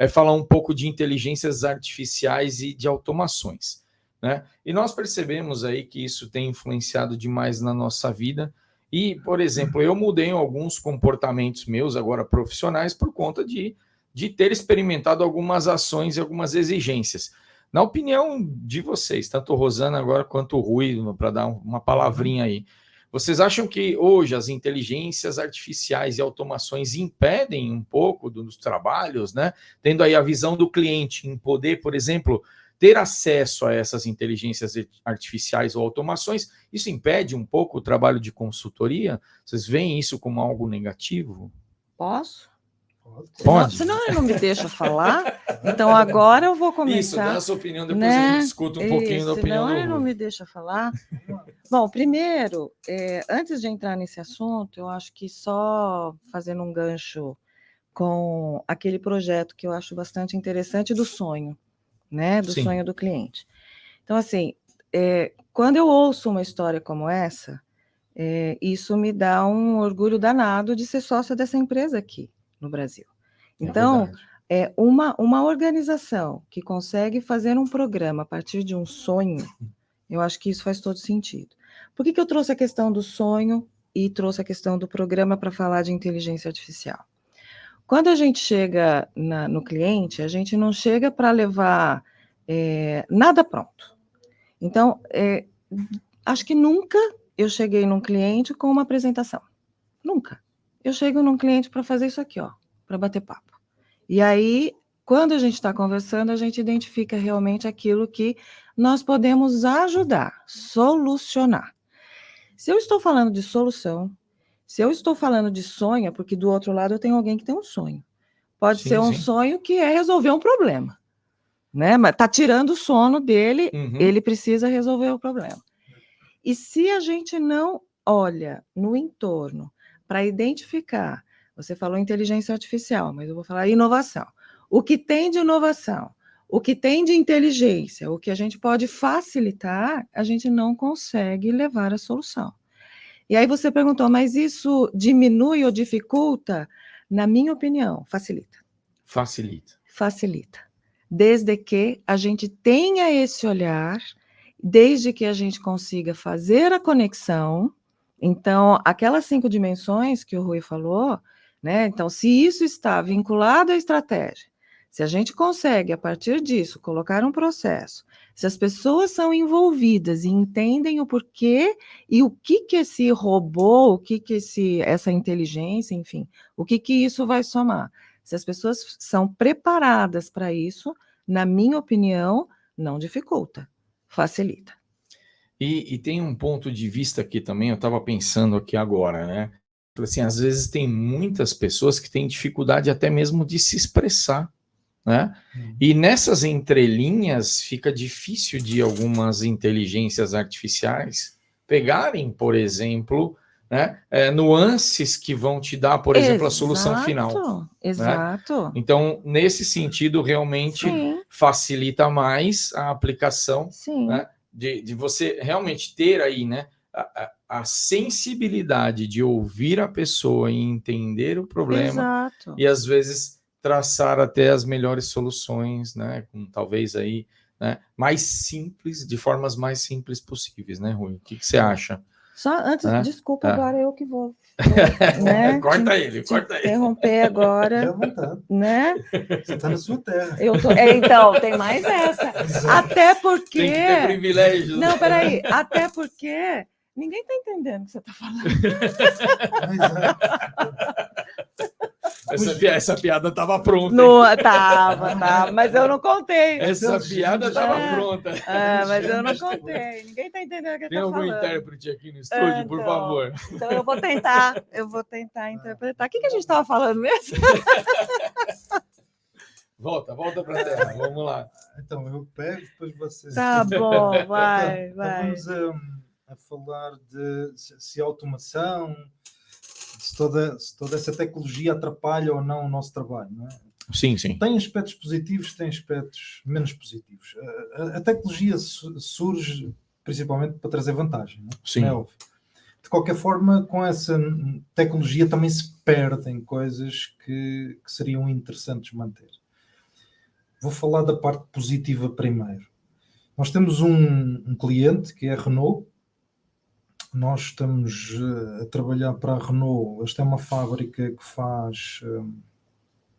[SPEAKER 1] falar um pouco de inteligências artificiais e de automações, né? E nós percebemos aí que isso tem influenciado demais na nossa vida e, por exemplo, eu mudei alguns comportamentos meus agora profissionais por conta de ter experimentado algumas ações e algumas exigências. Na opinião de vocês, tanto o Rosana agora quanto o Rui, para dar uma palavrinha aí, vocês acham que hoje as inteligências artificiais e automações impedem um pouco dos trabalhos, né? Tendo aí a visão do cliente em poder, por exemplo, ter acesso a essas inteligências artificiais ou automações, isso impede um pouco o trabalho de consultoria? Vocês veem isso como algo negativo?
[SPEAKER 3] Posso?
[SPEAKER 1] Pode.
[SPEAKER 3] Senão ele não me deixa falar. Então agora eu vou começar.
[SPEAKER 1] Isso, dá a sua opinião, depois a gente escuta um pouquinho da opinião do Rui.
[SPEAKER 3] Senão ele não me deixa falar. Bom, primeiro, antes de entrar nesse assunto, eu acho que só fazendo um gancho com aquele projeto que eu acho bastante interessante do sonho, né? Do sonho do cliente. Então, assim, quando eu ouço uma história como essa, isso me dá um orgulho danado de ser sócia dessa empresa aqui no Brasil. Então, uma organização que consegue fazer um programa a partir de um sonho, eu acho que isso faz todo sentido. Por que eu trouxe a questão do sonho e trouxe a questão do programa para falar de inteligência artificial? Quando a gente chega no cliente, a gente não chega para levar nada pronto. Então, acho que nunca eu cheguei num cliente com uma apresentação. Nunca. Eu chego num cliente para fazer isso aqui, ó, para bater papo. E aí, quando a gente está conversando, a gente identifica realmente aquilo que nós podemos ajudar, solucionar. Se eu estou falando de solução, se eu estou falando de sonho, porque do outro lado eu tenho alguém que tem um sonho. Pode ser um sonho que é resolver um problema. né? Mas tá tirando o sono dele,
[SPEAKER 1] Uhum.
[SPEAKER 3] ele precisa resolver o problema. E se a gente não olha no entorno para identificar, você falou inteligência artificial, mas eu vou falar inovação. O que tem de inovação, o que tem de inteligência, o que a gente pode facilitar, a gente não consegue levar a solução. E aí você perguntou, mas isso diminui ou dificulta? Na minha opinião, facilita.
[SPEAKER 1] Facilita.
[SPEAKER 3] Facilita. Desde que a gente tenha esse olhar, desde que a gente consiga fazer a conexão. Então, aquelas 5 dimensões que o Rui falou, né? Então, se isso está vinculado à estratégia, se a gente consegue, a partir disso, colocar um processo, se as pessoas são envolvidas e entendem o porquê e o que esse robô, o que essa inteligência, enfim, o que isso vai somar. Se as pessoas são preparadas para isso, na minha opinião, não dificulta, facilita.
[SPEAKER 1] E tem um ponto de vista aqui também, eu estava pensando aqui agora, né? Assim, às vezes tem muitas pessoas que têm dificuldade até mesmo de se expressar, né? E nessas entrelinhas fica difícil de algumas inteligências artificiais pegarem, por exemplo, né, nuances que vão te dar, por exemplo, a solução final.
[SPEAKER 3] Exato.
[SPEAKER 1] Né? Então, nesse sentido, realmente facilita mais a aplicação, né, de você realmente ter aí, né, a sensibilidade de ouvir a pessoa e entender o problema.
[SPEAKER 3] Exato.
[SPEAKER 1] E às vezes traçar até as melhores soluções, né, com talvez aí, né, mais simples, de formas mais simples possíveis, né, Rui? O que você acha?
[SPEAKER 3] Só antes, desculpa, agora eu que vou né,
[SPEAKER 1] corta ele.
[SPEAKER 3] Interromper agora, né?
[SPEAKER 2] Você está na sua terra.
[SPEAKER 3] Então, tem mais essa. Até porque...
[SPEAKER 1] Tem que ter privilégio.
[SPEAKER 3] Não, peraí. Até porque ninguém está entendendo o que você está falando.
[SPEAKER 1] Essa piada estava pronta.
[SPEAKER 3] Tava, mas eu não contei.
[SPEAKER 1] Essa piada estava pronta.
[SPEAKER 3] Mas eu não contei. Ninguém está entendendo o que
[SPEAKER 1] Tem
[SPEAKER 3] está
[SPEAKER 1] algum
[SPEAKER 3] falando.
[SPEAKER 1] intérprete aqui no estúdio, por favor?
[SPEAKER 3] Então eu vou tentar interpretar. O que a gente estava falando mesmo?
[SPEAKER 1] Volta para a terra, vamos lá.
[SPEAKER 2] Então, eu pego, depois vocês...
[SPEAKER 3] Tá bom, vai.
[SPEAKER 2] Vamos a falar de se a automação... Se toda essa tecnologia atrapalha ou não o nosso trabalho, não é?
[SPEAKER 1] Sim.
[SPEAKER 2] Tem aspectos positivos, tem aspectos menos positivos. A tecnologia surge principalmente para trazer vantagem, não é?
[SPEAKER 1] Sim.
[SPEAKER 2] É óbvio. De qualquer forma, com essa tecnologia também se perdem coisas que seriam interessantes manter. Vou falar da parte positiva primeiro. Nós temos um cliente que é a Renault. Nós estamos a trabalhar para a Renault. Esta é uma fábrica que faz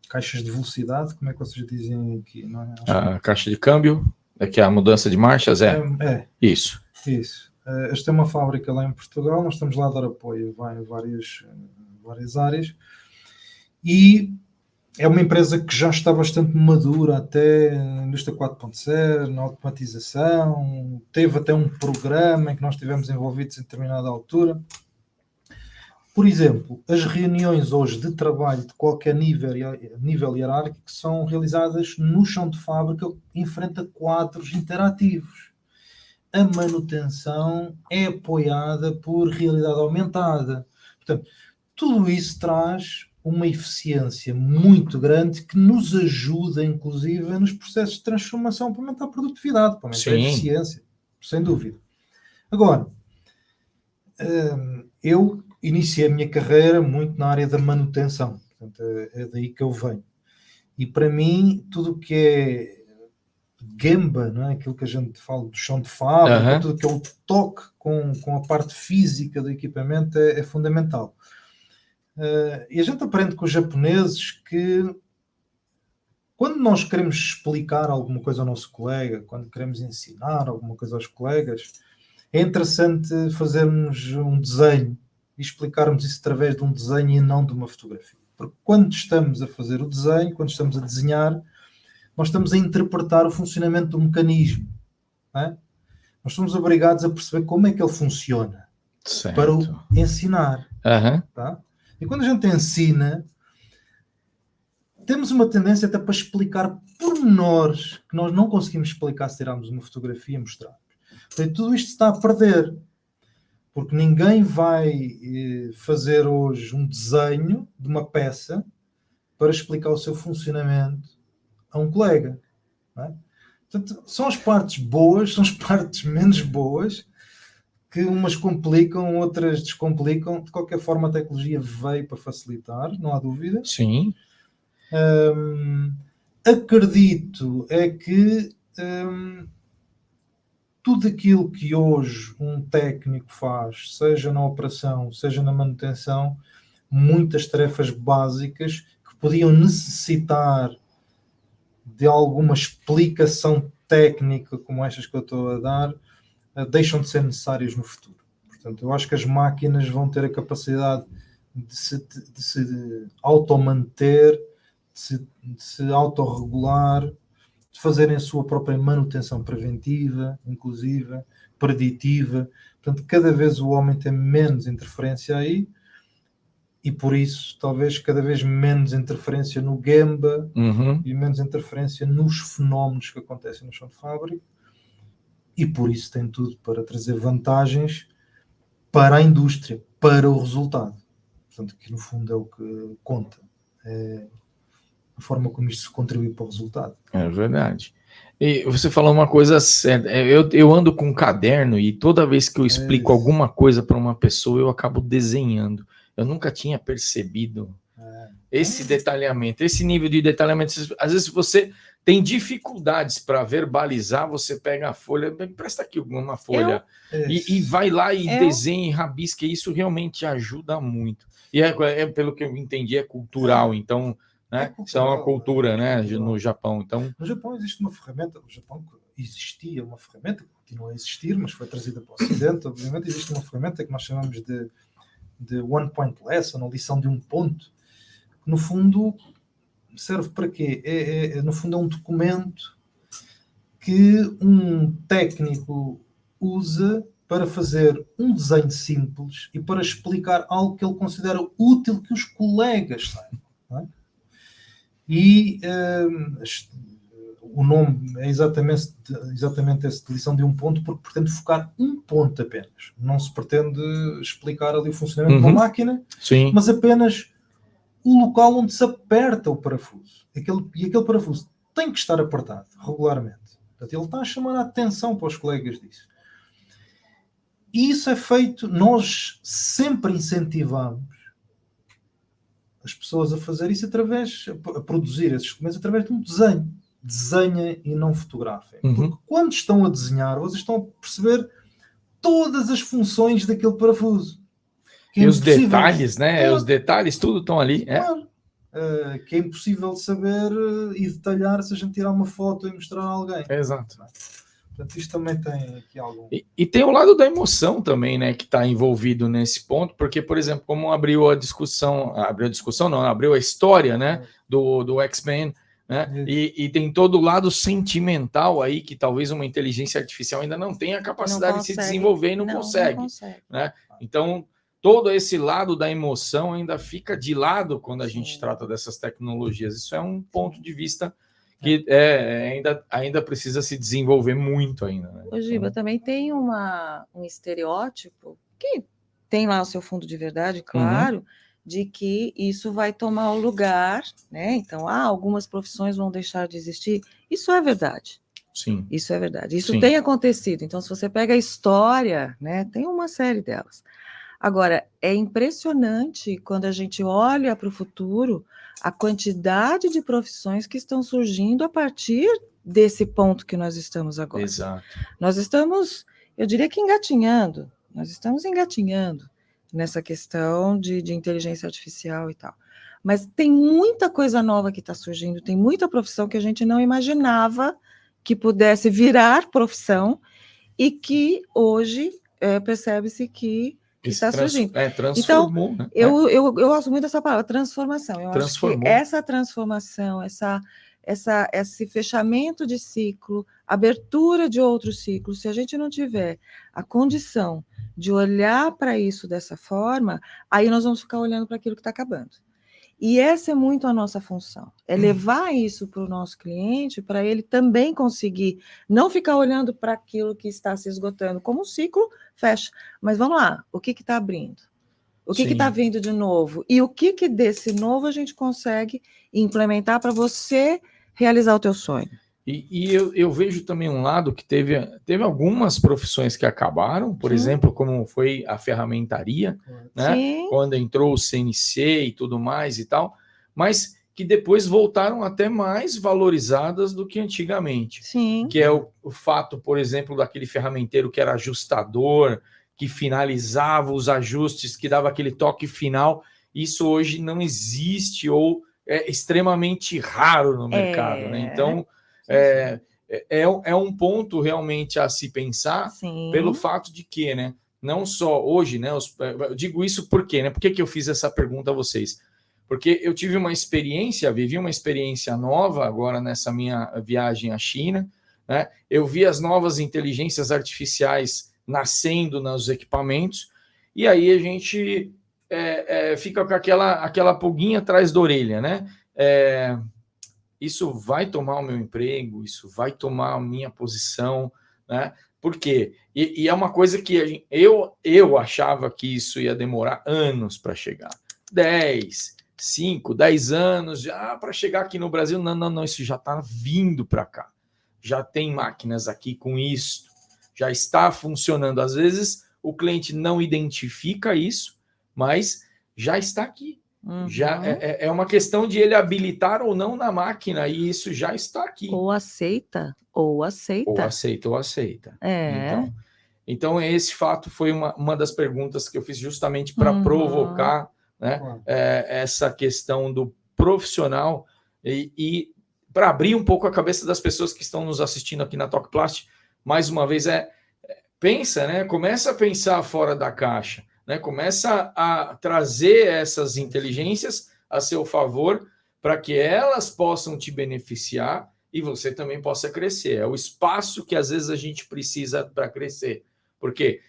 [SPEAKER 2] caixas de velocidade, como é que vocês dizem aqui? Não é?
[SPEAKER 1] A caixa de câmbio, que é a mudança de marchas, Isso.
[SPEAKER 2] Esta é uma fábrica lá em Portugal, nós estamos lá a dar apoio em várias áreas, e é uma empresa que já está bastante madura até na indústria 4.0, na automatização, teve até um programa em que nós estivemos envolvidos em determinada altura. Por exemplo, as reuniões hoje de trabalho de qualquer nível hierárquico são realizadas no chão de fábrica em frente a quadros interativos. A manutenção é apoiada por realidade aumentada. Portanto, tudo isso traz uma eficiência muito grande que nos ajuda, inclusive, nos processos de transformação para aumentar a produtividade, para aumentar a eficiência, sem dúvida. Agora, eu iniciei a minha carreira muito na área da manutenção, portanto, é daí que eu venho. E para mim, tudo o que é gamba, não é? Aquilo que a gente fala do chão de fábrica, tudo que é o toque com a parte física do equipamento é fundamental. E a gente aprende com os japoneses que quando nós queremos explicar alguma coisa ao nosso colega, quando queremos ensinar alguma coisa aos colegas, é interessante fazermos um desenho e explicarmos isso através de um desenho e não de uma fotografia. Porque quando estamos a fazer o desenho, quando estamos a desenhar, nós estamos a interpretar o funcionamento do mecanismo. Não é? Nós somos obrigados a perceber como é que ele funciona para o ensinar. Tá? E quando a gente ensina, temos uma tendência até para explicar pormenores que nós não conseguimos explicar se tirarmos uma fotografia e mostrarmos. Portanto, tudo isto está a perder, porque ninguém vai fazer hoje um desenho de uma peça para explicar o seu funcionamento a um colega. Não é? Portanto, são as partes boas, são as partes menos boas, que umas complicam, outras descomplicam. De qualquer forma, a tecnologia veio para facilitar, não há dúvida.
[SPEAKER 1] Sim.
[SPEAKER 2] Acredito é que tudo aquilo que hoje um técnico faz, seja na operação, seja na manutenção, muitas tarefas básicas que podiam necessitar de alguma explicação técnica como estas que eu estou a dar, deixam de ser necessárias no futuro. Portanto, eu acho que as máquinas vão ter a capacidade de se automanter, de se autorregular, de fazerem a sua própria manutenção preventiva, inclusive, preditiva. Portanto, cada vez o homem tem menos interferência aí, e por isso, talvez, cada vez menos interferência no Gemba e menos interferência nos fenómenos que acontecem no chão de fábrica, e por isso tem tudo para trazer vantagens para a indústria, para o resultado. Portanto, que no fundo é o que conta. É a forma como isto se contribui para o resultado.
[SPEAKER 1] É verdade. E você falou uma coisa certa. Eu ando com um caderno e toda vez que eu explico alguma coisa para uma pessoa, eu acabo desenhando. Eu nunca tinha percebido esse detalhamento, esse nível de detalhamento. Às vezes você tem dificuldades para verbalizar, você pega a folha, empresta aqui uma folha, e vai lá e desenha e rabisca, e isso realmente ajuda muito. E pelo que eu entendi, é cultural, então, né? Isso é uma cultura, né, no Japão. Então...
[SPEAKER 2] No Japão existe uma ferramenta, no Japão existia uma ferramenta, que continua a existir, mas foi trazida para o Ocidente, obviamente existe uma ferramenta que nós chamamos de one point lesson, a lição de um ponto, que no fundo serve para quê? No fundo é um documento que um técnico usa para fazer um desenho simples e para explicar algo que ele considera útil que os colegas saibam. Não é? E o nome é exatamente essa lição de um ponto, porque pretende focar um ponto apenas. Não se pretende explicar ali o funcionamento de uma máquina,
[SPEAKER 1] sim,
[SPEAKER 2] mas apenas o local onde se aperta o parafuso. E aquele parafuso tem que estar apertado regularmente. Portanto, ele está a chamar a atenção para os colegas disso. E isso é feito, nós sempre incentivamos as pessoas a fazer isso a produzir esses documentos através de um desenho. Desenhem e não fotografem. Porque quando estão a desenhar, vocês estão a perceber todas as funções daquele parafuso.
[SPEAKER 1] E os detalhes, né? Os detalhes, tudo estão ali.
[SPEAKER 2] Claro. Que é impossível de saber e detalhar se a gente tirar uma foto e mostrar a alguém.
[SPEAKER 1] Exato.
[SPEAKER 2] Portanto, isto também tem aqui algum...
[SPEAKER 1] E tem o lado da emoção também, né, que está envolvido nesse ponto, porque, por exemplo, como abriu a história, né, do X-Men, né, e tem todo o lado sentimental aí, que talvez uma inteligência artificial ainda não tenha a capacidade de se desenvolver e não consegue. Né? Então, todo esse lado da emoção ainda fica de lado quando a gente trata dessas tecnologias. Isso é um ponto de vista que ainda precisa se desenvolver muito ainda. Né?
[SPEAKER 3] Ô, Giba, também tem um estereótipo que tem lá o seu fundo de verdade, claro, de que isso vai tomar o lugar, né? Então, algumas profissões vão deixar de existir. Isso é verdade.
[SPEAKER 1] Sim.
[SPEAKER 3] Isso é verdade. Isso tem acontecido. Então, se você pega a história, né, tem uma série delas. Agora, é impressionante quando a gente olha para o futuro a quantidade de profissões que estão surgindo a partir desse ponto que nós estamos agora.
[SPEAKER 1] Exato.
[SPEAKER 3] Nós estamos, eu diria que engatinhando, nessa questão de inteligência artificial e tal. Mas tem muita coisa nova que está surgindo, tem muita profissão que a gente não imaginava que pudesse virar profissão e que hoje percebe-se que está surgindo.
[SPEAKER 1] Transformou,
[SPEAKER 3] então,
[SPEAKER 1] né?
[SPEAKER 3] Eu gosto muito dessa palavra, transformação. Eu acho que essa transformação, esse fechamento de ciclo, abertura de outros ciclos, se a gente não tiver a condição de olhar para isso dessa forma, aí nós vamos ficar olhando para aquilo que está acabando. E essa é muito a nossa função, é levar isso para o nosso cliente, para ele também conseguir não ficar olhando para aquilo que está se esgotando, como um ciclo fecha. Mas vamos lá, o que está abrindo? O que está vindo de novo? E o que desse novo a gente consegue implementar para você realizar o teu sonho?
[SPEAKER 1] E eu vejo também um lado que teve algumas profissões que acabaram, por exemplo, como foi a ferramentaria, né? Quando entrou o CNC e tudo mais e tal, mas que depois voltaram até mais valorizadas do que antigamente.
[SPEAKER 3] Sim.
[SPEAKER 1] Que é o fato, por exemplo, daquele ferramenteiro que era ajustador, que finalizava os ajustes, que dava aquele toque final. Isso hoje não existe ou é extremamente raro no mercado, né? Então, é um ponto realmente a se pensar. Sim. Pelo fato de que, né, não só hoje, né, eu digo isso por quê, né? Por que eu fiz essa pergunta a vocês? Porque eu tive uma experiência, vivi uma experiência nova agora nessa minha viagem à China, né? Eu vi as novas inteligências artificiais nascendo nos equipamentos, e aí a gente fica com aquela pulguinha atrás da orelha, né? Isso vai tomar o meu emprego, isso vai tomar a minha posição, né? Por quê? E é uma coisa que eu achava que isso ia demorar anos para chegar. 5, 10 anos já para chegar aqui no Brasil. Não, isso já está vindo para cá. Já tem máquinas aqui com isso, já está funcionando. Às vezes o cliente não identifica isso, mas já está aqui. Já é uma questão de ele habilitar ou não na máquina, e isso já está aqui.
[SPEAKER 3] Ou aceita.
[SPEAKER 1] Ou aceita. Então esse fato foi uma das perguntas que eu fiz justamente para provocar, né, essa questão do profissional e para abrir um pouco a cabeça das pessoas que estão nos assistindo aqui na Talk Plast. Mais uma vez, pensa, né? Começa a pensar fora da caixa. Né, começa a trazer essas inteligências a seu favor para que elas possam te beneficiar e você também possa crescer. É o espaço que às vezes a gente precisa para crescer. Porque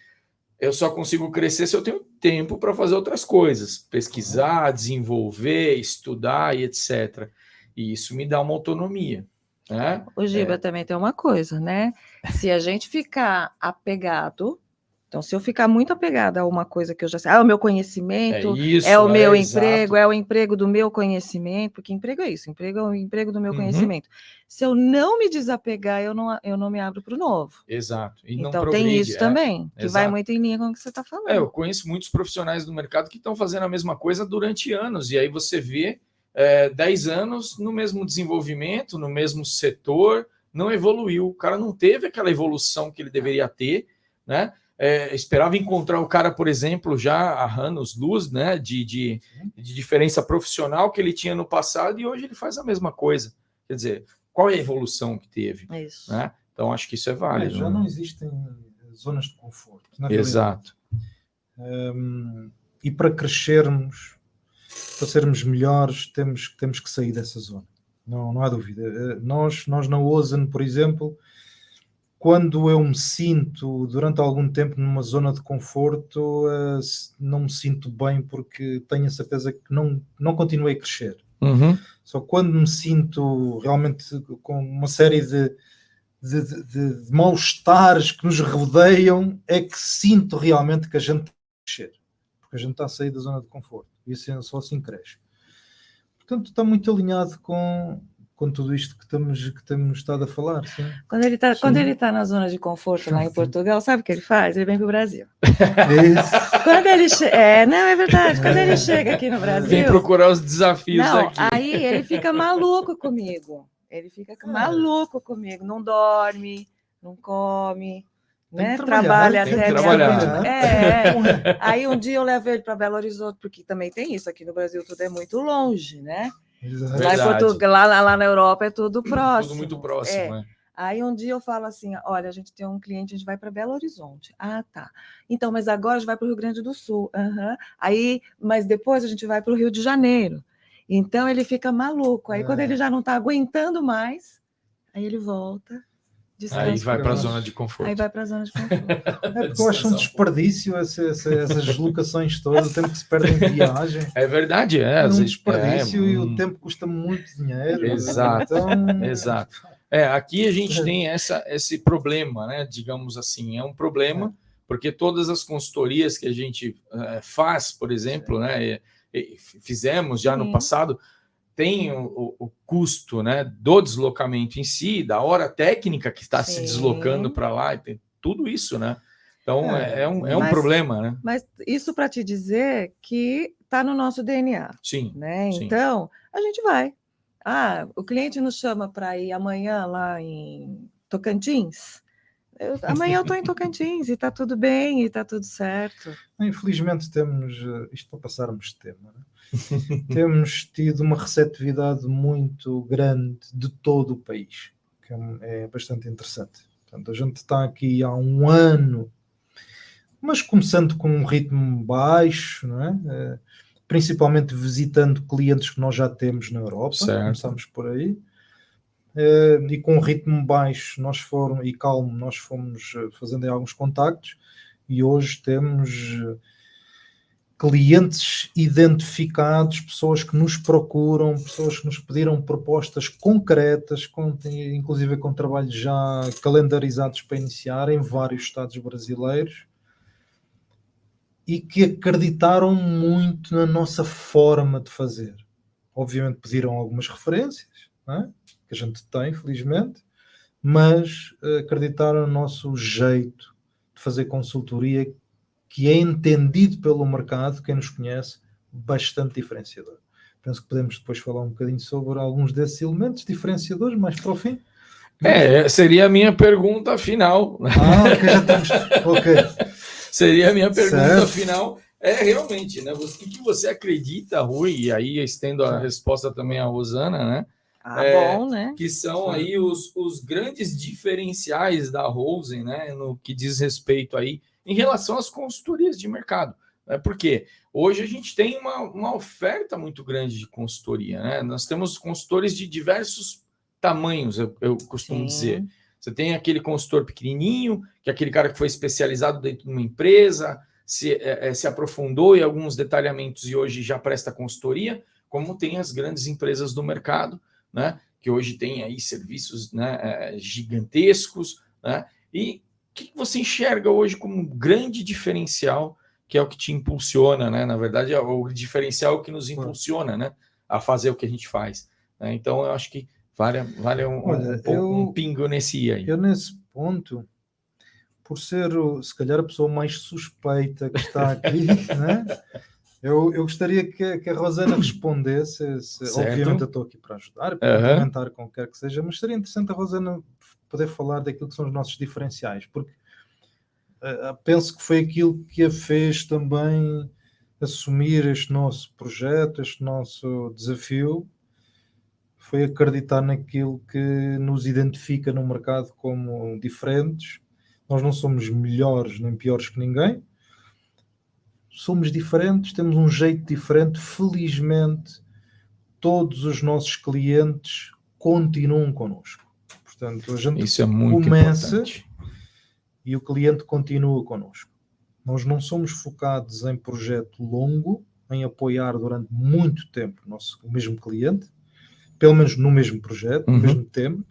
[SPEAKER 1] eu só consigo crescer se eu tenho tempo para fazer outras coisas. Pesquisar, desenvolver, estudar e etc. E isso me dá uma autonomia. Né?
[SPEAKER 3] O Giba também tem uma coisa, né? Se a gente ficar apegado... Então, se eu ficar muito apegada a uma coisa que eu já sei, o meu conhecimento, o meu emprego, é o emprego do meu conhecimento, porque emprego é isso, emprego é o emprego do meu conhecimento. Se eu não me desapegar, eu não me abro para o novo.
[SPEAKER 1] Exato. E
[SPEAKER 3] então, tem isso também, que vai muito em linha com o que você está falando.
[SPEAKER 1] Eu conheço muitos profissionais do mercado que estão fazendo a mesma coisa durante anos, e aí você vê 10 anos no mesmo desenvolvimento, no mesmo setor, não evoluiu. O cara não teve aquela evolução que ele deveria ter, né? Esperava encontrar o cara, por exemplo, já há anos-luz, né, de diferença profissional que ele tinha no passado, e hoje ele faz a mesma coisa. Quer dizer, qual é a evolução que teve?
[SPEAKER 3] Isso.
[SPEAKER 1] Né? Então, acho que isso é válido.
[SPEAKER 2] Já não existem zonas de conforto.
[SPEAKER 1] Exato.
[SPEAKER 2] E para crescermos, para sermos melhores, temos que sair dessa zona. Não há dúvida. Nós na Ozen, por exemplo... Quando eu me sinto durante algum tempo numa zona de conforto, não me sinto bem porque tenho a certeza que não continuei a crescer. Só quando me sinto realmente com uma série de mal-estares que nos rodeiam é que sinto realmente que a gente está a crescer. Porque a gente está a sair da zona de conforto. E só assim cresce. Portanto, está muito alinhado com tudo isto que temos estado a falar. Sim.
[SPEAKER 3] Quando ele tá na zona de conforto lá em Portugal, sabe o que ele faz? Ele vem para o Brasil. Isso. Quando ele não, é verdade. Quando ele chega aqui no Brasil...
[SPEAKER 1] Vem procurar os desafios aqui.
[SPEAKER 3] Aí ele fica maluco comigo. Maluco comigo. Não dorme, não come... Né? Trabalha até Aí um dia eu levo ele para Belo Horizonte, porque também tem isso, aqui no Brasil tudo é muito longe, né? Lá na Europa é tudo próximo.
[SPEAKER 1] Tudo muito próximo, né?
[SPEAKER 3] Aí um dia eu falo assim, olha, a gente tem um cliente, a gente vai para Belo Horizonte. Ah, tá. Então, mas agora a gente vai para o Rio Grande do Sul. Aí, mas depois a gente vai para o Rio de Janeiro. Então ele fica maluco. Aí quando ele já não está aguentando mais, aí ele volta descanso.
[SPEAKER 1] Aí vai para a
[SPEAKER 2] Descanso.
[SPEAKER 1] zona de conforto.
[SPEAKER 3] Aí vai para a zona de conforto.
[SPEAKER 2] É porque eu acho um desperdício essas deslocações todas, o tempo que se perde em viagem.
[SPEAKER 1] É verdade,
[SPEAKER 2] É um desperdício e o
[SPEAKER 1] um-
[SPEAKER 2] tempo custa muito dinheiro.
[SPEAKER 1] Exato,
[SPEAKER 2] Então,
[SPEAKER 1] exato. Aqui a gente tem esse problema, né? Digamos assim, é um problema, porque todas as consultorias que a gente faz, por exemplo, né? Fizemos já no
[SPEAKER 3] Sim.
[SPEAKER 1] passado, tem o custo, né, do deslocamento em si, da hora técnica que está se
[SPEAKER 3] Sim.
[SPEAKER 1] deslocando para lá, e tem tudo isso, né? Então é um
[SPEAKER 3] Mas-
[SPEAKER 1] problema, né?
[SPEAKER 3] Mas isso para te dizer que está no nosso DNA,
[SPEAKER 1] Sim,
[SPEAKER 3] né?
[SPEAKER 1] sim.
[SPEAKER 3] Então, a gente vai. O cliente nos chama para ir amanhã lá em Tocantins. Amanhã eu estou em Tocantins e está tudo bem e está tudo certo.
[SPEAKER 2] infelizmente temos, isto para passarmos de tema, né? Temos tido uma receptividade muito grande de todo o país, que é bastante interessante. Portanto, a gente está aqui há um ano, mas começando com um ritmo baixo, não é? Principalmente visitando clientes que nós já temos na Europa,
[SPEAKER 1] Certo.
[SPEAKER 2] começamos por aí. E com um ritmo baixo e calmo, nós fomos fazendo aí alguns contactos e hoje temos clientes identificados, pessoas que nos procuram, pessoas que nos pediram propostas concretas, inclusive com trabalhos já calendarizados para iniciar em vários estados brasileiros e que acreditaram muito na nossa forma de fazer. Obviamente pediram algumas referências, não é? Que a gente tem, felizmente, mas acreditaram no nosso jeito de fazer consultoria, que é entendido pelo mercado, quem nos conhece, bastante diferenciador. Penso que podemos depois falar um bocadinho sobre alguns desses elementos diferenciadores, mais para o fim.
[SPEAKER 1] Seria a minha pergunta final.
[SPEAKER 2] Ok, já estamos. Ok.
[SPEAKER 1] Seria a minha pergunta
[SPEAKER 2] Certo.
[SPEAKER 1] final. Realmente, né? O que você acredita, Rui? E aí estendo a resposta também à Rosana, né?
[SPEAKER 3] Bom, né?
[SPEAKER 1] Que são aí os grandes diferenciais da Rosen, né? No que diz respeito aí em relação às consultorias de mercado. Porque hoje a gente tem uma oferta muito grande de consultoria, né? Nós temos consultores de diversos tamanhos, eu costumo dizer. Você tem aquele consultor pequenininho, que é aquele cara que foi especializado dentro de uma empresa, se aprofundou em alguns detalhamentos e hoje já presta consultoria, como tem as grandes empresas do mercado, né? Que hoje tem aí serviços, né, gigantescos, né? E o que você enxerga hoje como um grande diferencial, que é o que te impulsiona, né? Na verdade, é o diferencial que nos impulsiona, né, a fazer o que a gente faz, né? Então, eu acho que vale um pingo nesse aí.
[SPEAKER 2] Eu, nesse ponto, por ser, se calhar, a pessoa mais suspeita que está aqui, né? Eu gostaria que a Rosana respondesse. Obviamente, eu estou aqui para ajudar, para complementar com o que quer que seja, mas seria interessante a Rosana poder falar daquilo que são os nossos diferenciais, porque penso que foi aquilo que a fez também assumir este nosso projeto, este nosso desafio, foi acreditar naquilo que nos identifica no mercado como diferentes. Nós não somos melhores nem piores que ninguém, somos diferentes, temos um jeito diferente. Felizmente, todos os nossos clientes continuam connosco. Portanto, a gente
[SPEAKER 1] Isso é muito
[SPEAKER 2] começa
[SPEAKER 1] importante.
[SPEAKER 2] E o cliente continua connosco. Nós não somos focados em projeto longo, em apoiar durante muito tempo o mesmo cliente, pelo menos no mesmo projeto, no mesmo tema,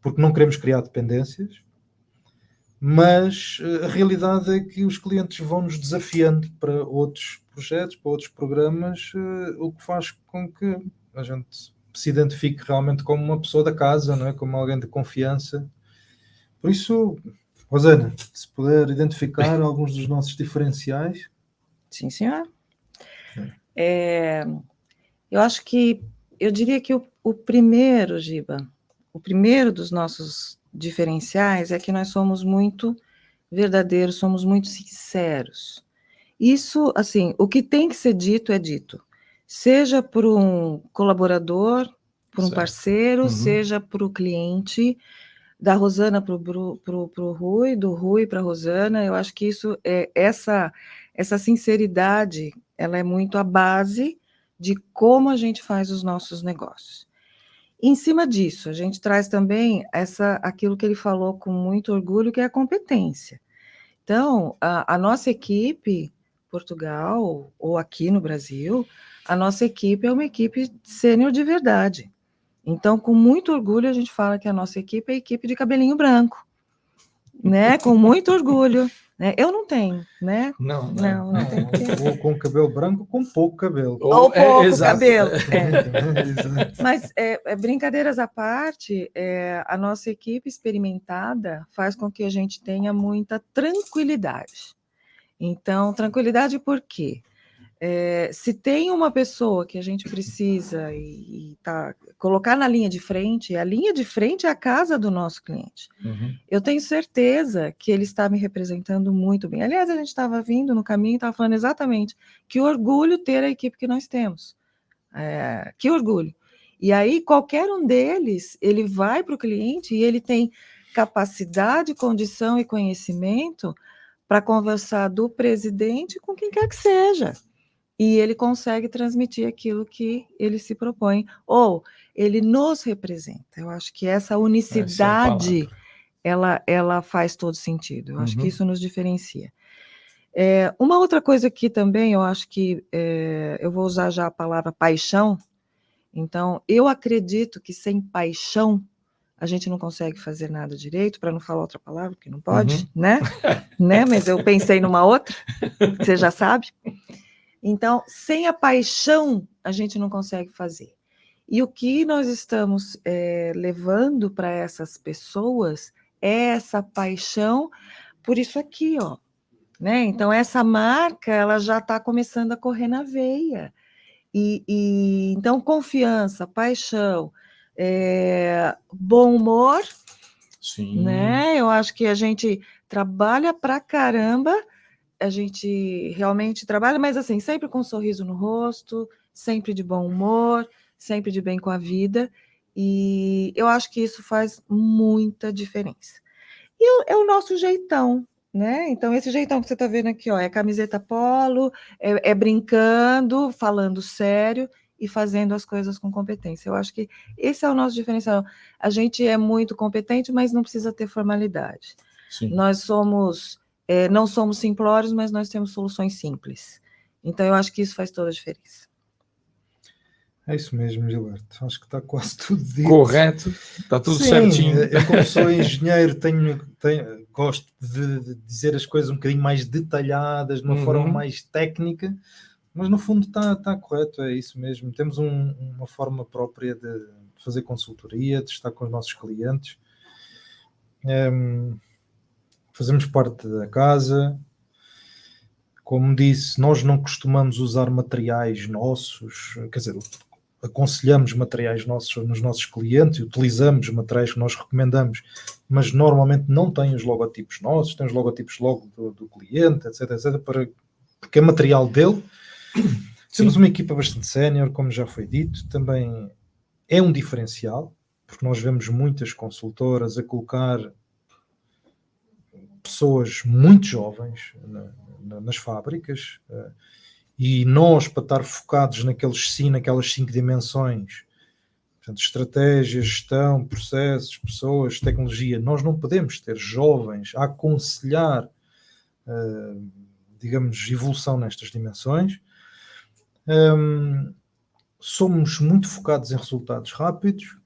[SPEAKER 2] porque não queremos criar dependências, mas a realidade é que os clientes vão nos desafiando para outros projetos, para outros programas, o que faz com que a gente se identifique realmente como uma pessoa da casa, não é? Como alguém de confiança. Por isso, Rosana, se puder identificar alguns dos nossos diferenciais.
[SPEAKER 3] Sim, senhor. Eu acho que, eu diria que o primeiro, Giba, o primeiro dos nossos diferenciais é que nós somos muito verdadeiros, somos muito sinceros. Isso, assim, o que tem que ser dito é dito, seja por um colaborador, por um parceiro, seja para o cliente, da Rosana para o Rui, do Rui para a Rosana. Eu acho que isso essa sinceridade, ela é muito a base de como a gente faz os nossos negócios. em cima disso, a gente traz também aquilo que ele falou com muito orgulho, que é a competência. Então, a nossa equipe, Portugal, ou aqui no Brasil, a nossa equipe é uma equipe sênior de verdade. Então, com muito orgulho, a gente fala que a nossa equipe é a equipe de cabelinho branco, né? Com muito orgulho. Né? Eu não tenho, né?
[SPEAKER 1] Não
[SPEAKER 2] tenho. Ou com cabelo branco ou com pouco cabelo.
[SPEAKER 3] Ou pouco cabelo.
[SPEAKER 2] Exato.
[SPEAKER 3] Mas, brincadeiras à parte, a nossa equipe experimentada faz com que a gente tenha muita tranquilidade. Então, tranquilidade por quê? Se tem uma pessoa que a gente precisa colocar na linha de frente, a linha de frente é a casa do nosso cliente.
[SPEAKER 1] Uhum.
[SPEAKER 3] Eu tenho certeza que ele está me representando muito bem. Aliás, a gente estava vindo no caminho e estava falando exatamente que orgulho ter a equipe que nós temos. Que orgulho. E aí, qualquer um deles, ele vai para o cliente e ele tem capacidade, condição e conhecimento para conversar do presidente com quem quer que seja. E ele consegue transmitir aquilo que ele se propõe, ou ele nos representa. Eu acho que essa unicidade, ela faz todo sentido. Eu acho que isso nos diferencia. Uma outra coisa que também eu acho que, eu vou usar já a palavra paixão. Então, eu acredito que sem paixão, a gente não consegue fazer nada direito, para não falar outra palavra, porque não pode, né? Mas eu pensei numa outra, que você já sabe. Então, sem a paixão, a gente não consegue fazer. E o que nós estamos levando para essas pessoas é essa paixão por isso aqui, ó. Né? Então, essa marca, ela já está começando a correr na veia. Então, confiança, paixão, bom humor.
[SPEAKER 1] Sim.
[SPEAKER 3] Né? Eu acho que a gente trabalha pra caramba, a gente realmente trabalha, mas assim, sempre com um sorriso no rosto, sempre de bom humor, sempre de bem com a vida, e eu acho que isso faz muita diferença. E é o nosso jeitão, né? Então, esse jeitão que você está vendo aqui, ó, é camiseta polo, é brincando, falando sério e fazendo as coisas com competência. Eu acho que esse é o nosso diferencial. A gente é muito competente, mas não precisa ter formalidade.
[SPEAKER 1] Sim.
[SPEAKER 3] Nós somos... não somos simplórios, mas nós temos soluções simples. Então, eu acho que isso faz toda a diferença.
[SPEAKER 2] É isso mesmo, Gilberto. Acho que está quase tudo dito.
[SPEAKER 1] Correto, está tudo certinho.
[SPEAKER 2] Eu, como sou engenheiro, gosto de dizer as coisas um bocadinho mais detalhadas, de uma forma mais técnica, mas no fundo está correto, é isso mesmo. Temos uma forma própria de fazer consultoria, de estar com os nossos clientes. Fazemos parte da casa. Como disse, nós não costumamos usar materiais nossos, quer dizer, aconselhamos materiais nossos nos nossos clientes, utilizamos materiais que nós recomendamos, mas normalmente não têm os logotipos nossos, têm os logotipos logo do cliente, etc, porque é material dele. Temos uma equipa bastante sénior, como já foi dito, também é um diferencial, porque nós vemos muitas consultoras a colocar pessoas muito jovens nas fábricas, e nós, para estar focados naquelas 5 dimensões, portanto, estratégia, gestão, processos, pessoas, tecnologia, nós não podemos ter jovens a aconselhar, digamos, evolução nestas dimensões. Somos muito focados em resultados rápidos,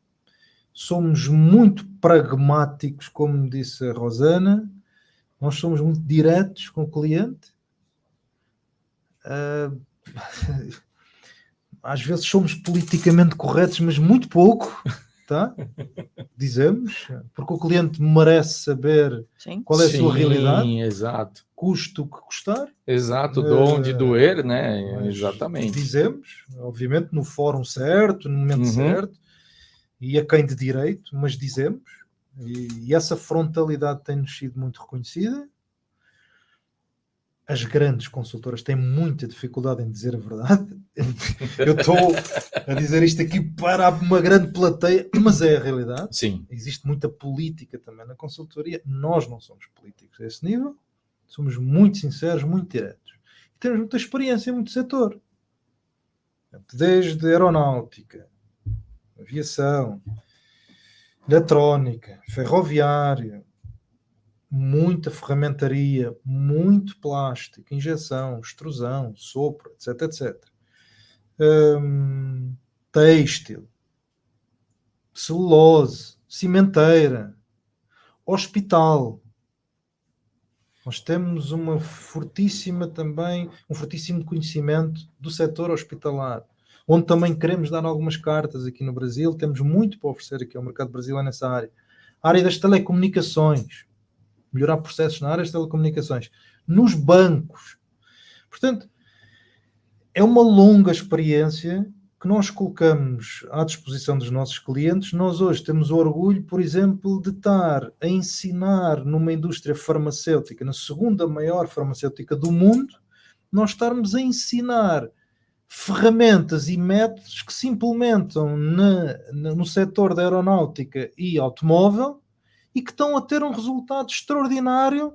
[SPEAKER 2] somos muito pragmáticos, como disse a Rosana, nós somos muito diretos com o cliente. Às vezes somos politicamente corretos, mas muito pouco, tá? Dizemos, porque o cliente merece saber qual é a sua realidade.
[SPEAKER 1] Exato.
[SPEAKER 2] Custo o que custar.
[SPEAKER 1] Exato, do onde doer, né? Exatamente.
[SPEAKER 2] Dizemos, obviamente, no fórum certo, no momento certo, e a quem de direito, mas dizemos, e essa frontalidade tem-nos sido muito reconhecida. As grandes consultoras têm muita dificuldade em dizer a verdade. Eu estou a dizer isto aqui para uma grande plateia, mas é a realidade.
[SPEAKER 1] Sim.
[SPEAKER 2] Existe muita política também na consultoria. Nós não somos políticos a esse nível. Somos muito sinceros, muito diretos. E temos muita experiência em muito setor. Desde aeronáutica, aviação, eletrónica, ferroviária, muita ferramentaria, muito plástico, injeção, extrusão, sopro, etc, etc. Têxtil, celulose, cimenteira, hospital. Nós temos um fortíssimo conhecimento do setor hospitalar, onde também queremos dar algumas cartas aqui no Brasil. Temos muito para oferecer aqui ao mercado brasileiro nessa área. A área das telecomunicações, melhorar processos na área das telecomunicações, nos bancos. Portanto, é uma longa experiência que nós colocamos à disposição dos nossos clientes. Nós hoje temos o orgulho, por exemplo, de estar a ensinar numa indústria farmacêutica, na segunda maior farmacêutica do mundo, nós estarmos a ensinar ferramentas e métodos que se implementam no setor da aeronáutica e automóvel e que estão a ter um resultado extraordinário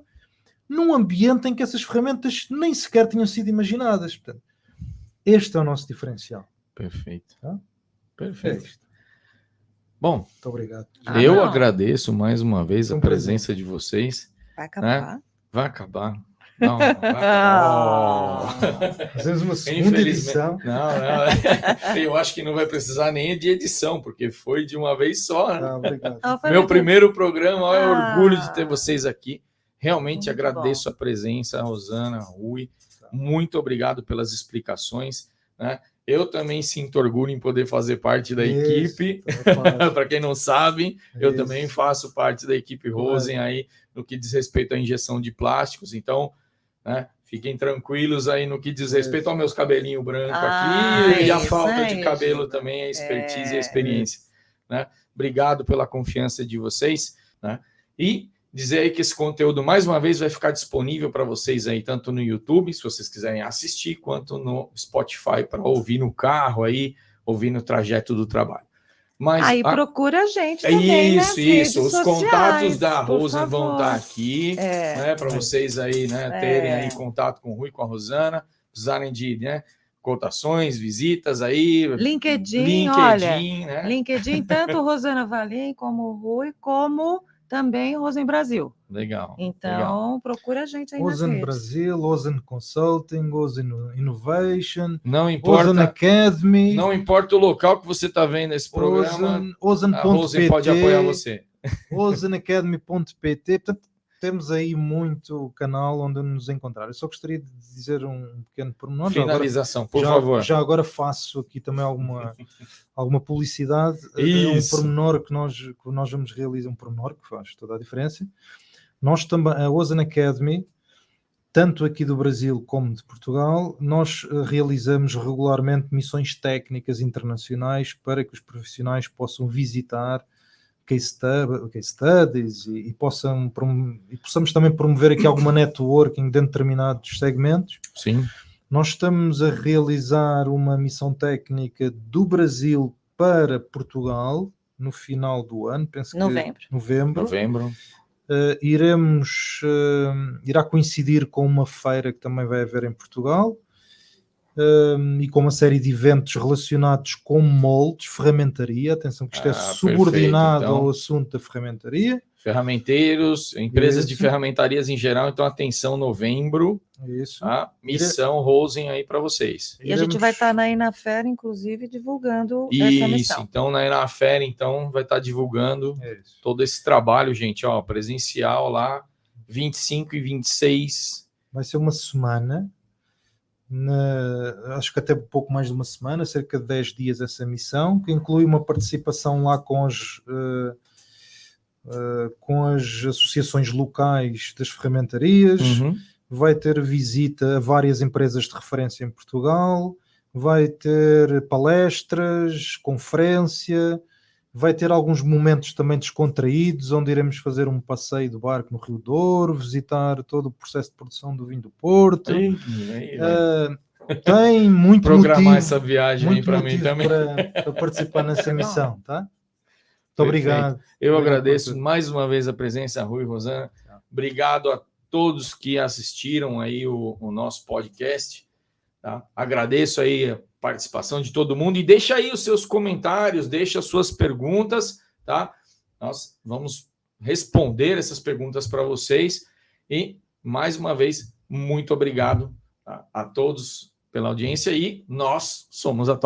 [SPEAKER 2] num ambiente em que essas ferramentas nem sequer tinham sido imaginadas. Portanto, este é o nosso diferencial.
[SPEAKER 1] Perfeito.
[SPEAKER 2] Tá?
[SPEAKER 1] Perfeito.
[SPEAKER 2] É isto.
[SPEAKER 1] Bom,
[SPEAKER 2] muito obrigado.
[SPEAKER 1] Eu agradeço mais uma vez a presença
[SPEAKER 2] presente
[SPEAKER 1] de vocês.
[SPEAKER 3] Vai acabar.
[SPEAKER 1] Né? Vai acabar. Não, vai acabar.
[SPEAKER 2] Fazemos uma segunda edição.
[SPEAKER 1] Não. Eu acho que não vai precisar nem de edição, porque foi de uma vez só. Né?
[SPEAKER 2] Obrigado.
[SPEAKER 1] Meu primeiro programa, é orgulho de ter vocês aqui. Realmente muito agradeço a presença, a Rosana, a Rui. Muito obrigado pelas explicações. Né? Eu também sinto orgulho em poder fazer parte da equipe. Para quem não sabe, eu também faço parte da equipe Rosen aí no que diz respeito à injeção de plásticos. Então, né, fiquem tranquilos aí no que diz respeito aos meus cabelinhos brancos aqui e a falta de cabelo também, a expertise e a experiência. Né? Obrigado pela confiança de vocês. Né? E dizer aí que esse conteúdo, mais uma vez, vai ficar disponível para vocês aí, tanto no YouTube, se vocês quiserem assistir, quanto no Spotify, para ouvir no carro aí, ouvir no trajeto do trabalho. Mas
[SPEAKER 3] aí procura a gente também,
[SPEAKER 1] Isso. Os contatos da Rosen vão estar aqui, né, para vocês aí, né, terem aí contato com o Rui, com a Rosana, precisarem de, né, cotações, visitas aí.
[SPEAKER 3] LinkedIn, olha, né? LinkedIn, tanto Rosana Valim como o Rui, como também Rosen Brasil.
[SPEAKER 1] Legal.
[SPEAKER 3] Então, procura a gente aí nas
[SPEAKER 2] Rosen
[SPEAKER 3] redes.
[SPEAKER 2] Brasil, Rosen Consulting, Rosen Innovation,
[SPEAKER 1] não importa,
[SPEAKER 2] Rosen Academy.
[SPEAKER 1] Não importa o local que você está vendo esse programa,
[SPEAKER 2] Rosen
[SPEAKER 1] a Rosen pode apoiar você.
[SPEAKER 2] rosenacademy.pt. Portanto, temos aí muito canal onde nos encontrar. Eu só gostaria de dizer um pequeno pormenor.
[SPEAKER 1] Finalização, por favor.
[SPEAKER 2] Já agora faço aqui também alguma publicidade.
[SPEAKER 1] Isso.
[SPEAKER 2] É um pormenor que nós vamos realizar, um pormenor que faz toda a diferença. Nós também, a Rosen Academy, tanto aqui do Brasil como de Portugal, nós realizamos regularmente missões técnicas internacionais para que os profissionais possam visitar case studies e possamos também promover aqui alguma networking dentro de determinados segmentos.
[SPEAKER 1] Sim.
[SPEAKER 2] Nós estamos a realizar uma missão técnica do Brasil para Portugal no final do ano, penso que novembro. Irá coincidir com uma feira que também vai haver em Portugal. E com uma série de eventos relacionados com moldes, ferramentaria. Atenção que isto é subordinado ao assunto da ferramentaria.
[SPEAKER 1] Ferramenteiros, empresas de ferramentarias em geral, então atenção, novembro.
[SPEAKER 2] Isso.
[SPEAKER 1] A missão Rosen aí para vocês.
[SPEAKER 3] E a gente vai estar na Inafera, inclusive, divulgando essa missão.
[SPEAKER 1] Então na Inafera, então, vai estar divulgando todo esse trabalho, gente, ó, presencial lá, 25 e 26.
[SPEAKER 2] Vai ser uma semana. Acho que até um pouco mais de uma semana, cerca de 10 dias essa missão, que inclui uma participação lá com as associações locais das ferramentarias. Vai ter visita a várias empresas de referência em Portugal, vai ter palestras, conferência, vai ter alguns momentos também descontraídos, onde iremos fazer um passeio do barco no Rio Douro, visitar todo o processo de produção do vinho do Porto. Tem muito
[SPEAKER 1] programar
[SPEAKER 2] motivo,
[SPEAKER 1] essa viagem aí para mim também.
[SPEAKER 2] Para participar nessa missão, tá? Muito obrigado.
[SPEAKER 1] Eu agradeço mais uma vez a presença, Rui e Rosana. Obrigado a todos que assistiram aí o nosso podcast. Tá? Agradeço aí a participação de todo mundo. E deixa aí os seus comentários, deixa as suas perguntas, tá? Nós vamos responder essas perguntas para vocês. E, mais uma vez, muito obrigado a todos pela audiência. E nós somos a Talk.